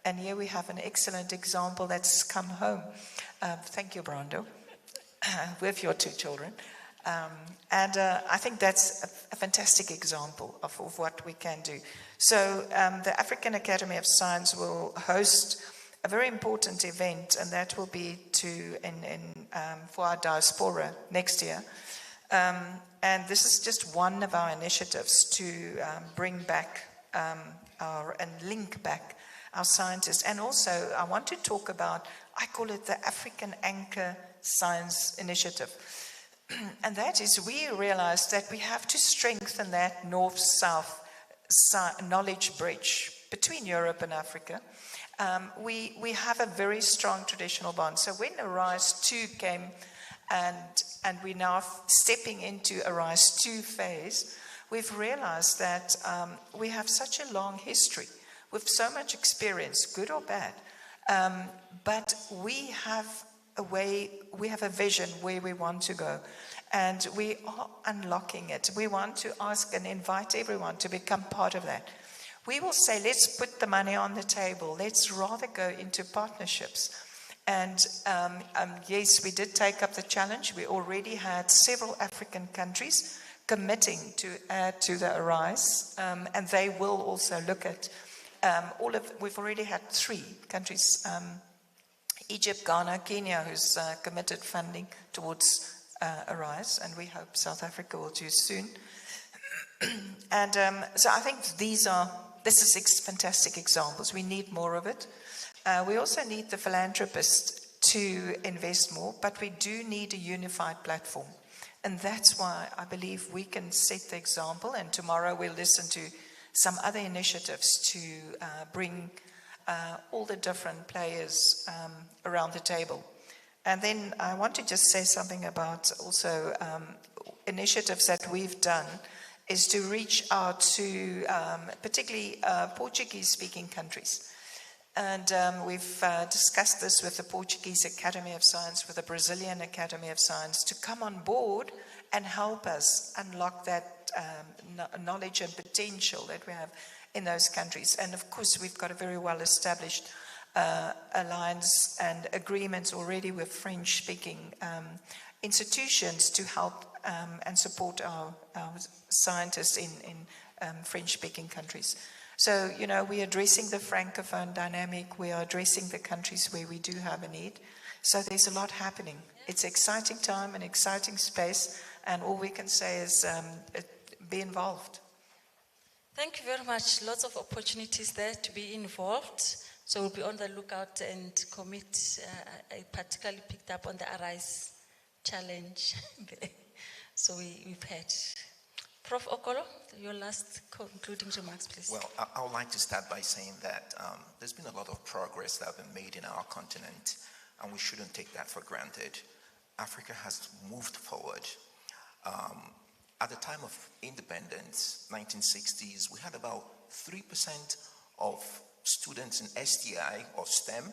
And here we have an excellent example that's come home. Thank you, Brando, with your 2 children. And I think that's a fantastic example of what we can do. So the African Academy of Science will host a very important event, and that will be for our diaspora next year. And this is just one of our initiatives to bring back and link back our scientists. And also, I want to talk about, I call it the African Anchor Science Initiative. And that is, we realized that we have to strengthen that north-south knowledge bridge between Europe and Africa. We have a very strong traditional bond. So when Arise 2 came, and we're now stepping into Arise 2 phase, we've realized that we have such a long history with so much experience, good or bad. But we have a vision where we want to go, and we are unlocking it. We want to ask and invite everyone to become part of that. We will say, let's put the money on the table. Let's rather go into partnerships. And yes, we did take up the challenge. We already had several African countries committing to add to the Arise, and they will also look at we've already had 3 countries, Egypt, Ghana, Kenya, who's committed funding towards Arise, and we hope South Africa will do soon. And so I think this is fantastic examples. We need more of it. We also need the philanthropists to invest more, but we do need a unified platform. And that's why I believe we can set the example, and tomorrow we'll listen to some other initiatives to bring all the different players around the table. And then I want to just say something about also initiatives that we've done is to reach out to particularly Portuguese-speaking countries. And we've discussed this with the Portuguese Academy of Science, with the Brazilian Academy of Science, to come on board and help us unlock that knowledge and potential that we have in those countries. And of course, we've got a very well-established alliance and agreements already with French-speaking institutions to help and support our scientists in French-speaking countries. So, you know, we're addressing the Francophone dynamic. We are addressing the countries where we do have a need. So there's a lot happening. It's an exciting time, an exciting space, and all we can say is be involved. Thank you very much. Lots of opportunities there to be involved. So we'll be on the lookout and commit. I particularly picked up on the Arise challenge. So we've had. Prof. Okolo, your last concluding remarks, please. Well, I would like to start by saying that there's been a lot of progress that has been made in our continent, and we shouldn't take that for granted. Africa has moved forward. at the time of independence, 1960s, we had about 3% of students in STI or STEM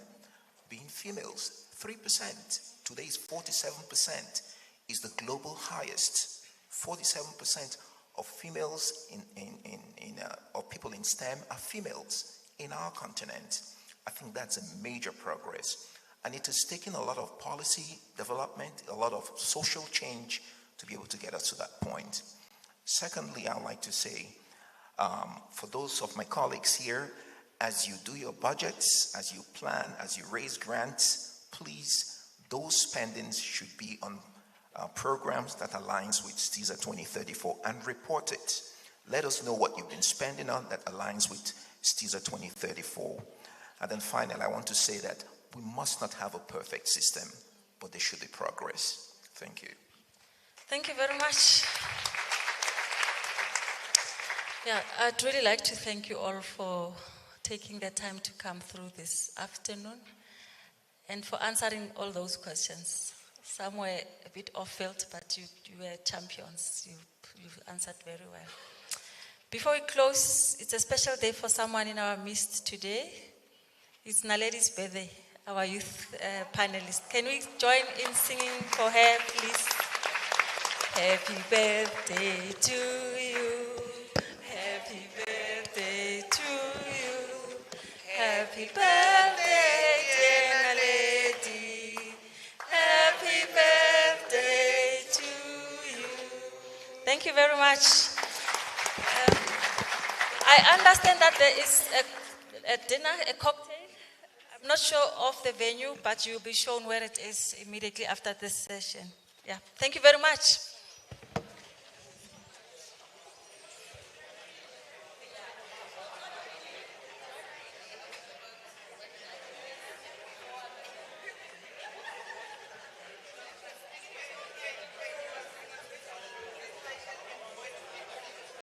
being females. 3%. Today is 47%, is the global highest. 47% of females or people in STEM are females in our continent. I think that's a major progress. And it has taken a lot of policy development, a lot of social change to be able to get us to that point. Secondly, I'd like to say, for those of my colleagues here, as you do your budgets, as you plan, as you raise grants, please, those spendings should be on programs that aligns with STISA 2034 and report it. Let us know what you've been spending on that aligns with STISA 2034. And then finally, I want to say that we must not have a perfect system, but there should be progress. Thank you. Thank you very much. Yeah, I'd really like to thank you all for taking the time to come through this afternoon and for answering all those questions. Some were a bit off-field, but you were champions. You've answered very well. Before we close, it's a special day for someone in our midst today. It's Naledi's birthday, our youth panelist. Can we join in singing for her, please? Happy birthday to you. Happy birthday to you. Happy birthday, dear Naledi. Happy birthday to you. Thank you very much. I understand that there is a dinner, a cocktail. I'm not sure of the venue, but you'll be shown where it is immediately after this session. Yeah, thank you very much.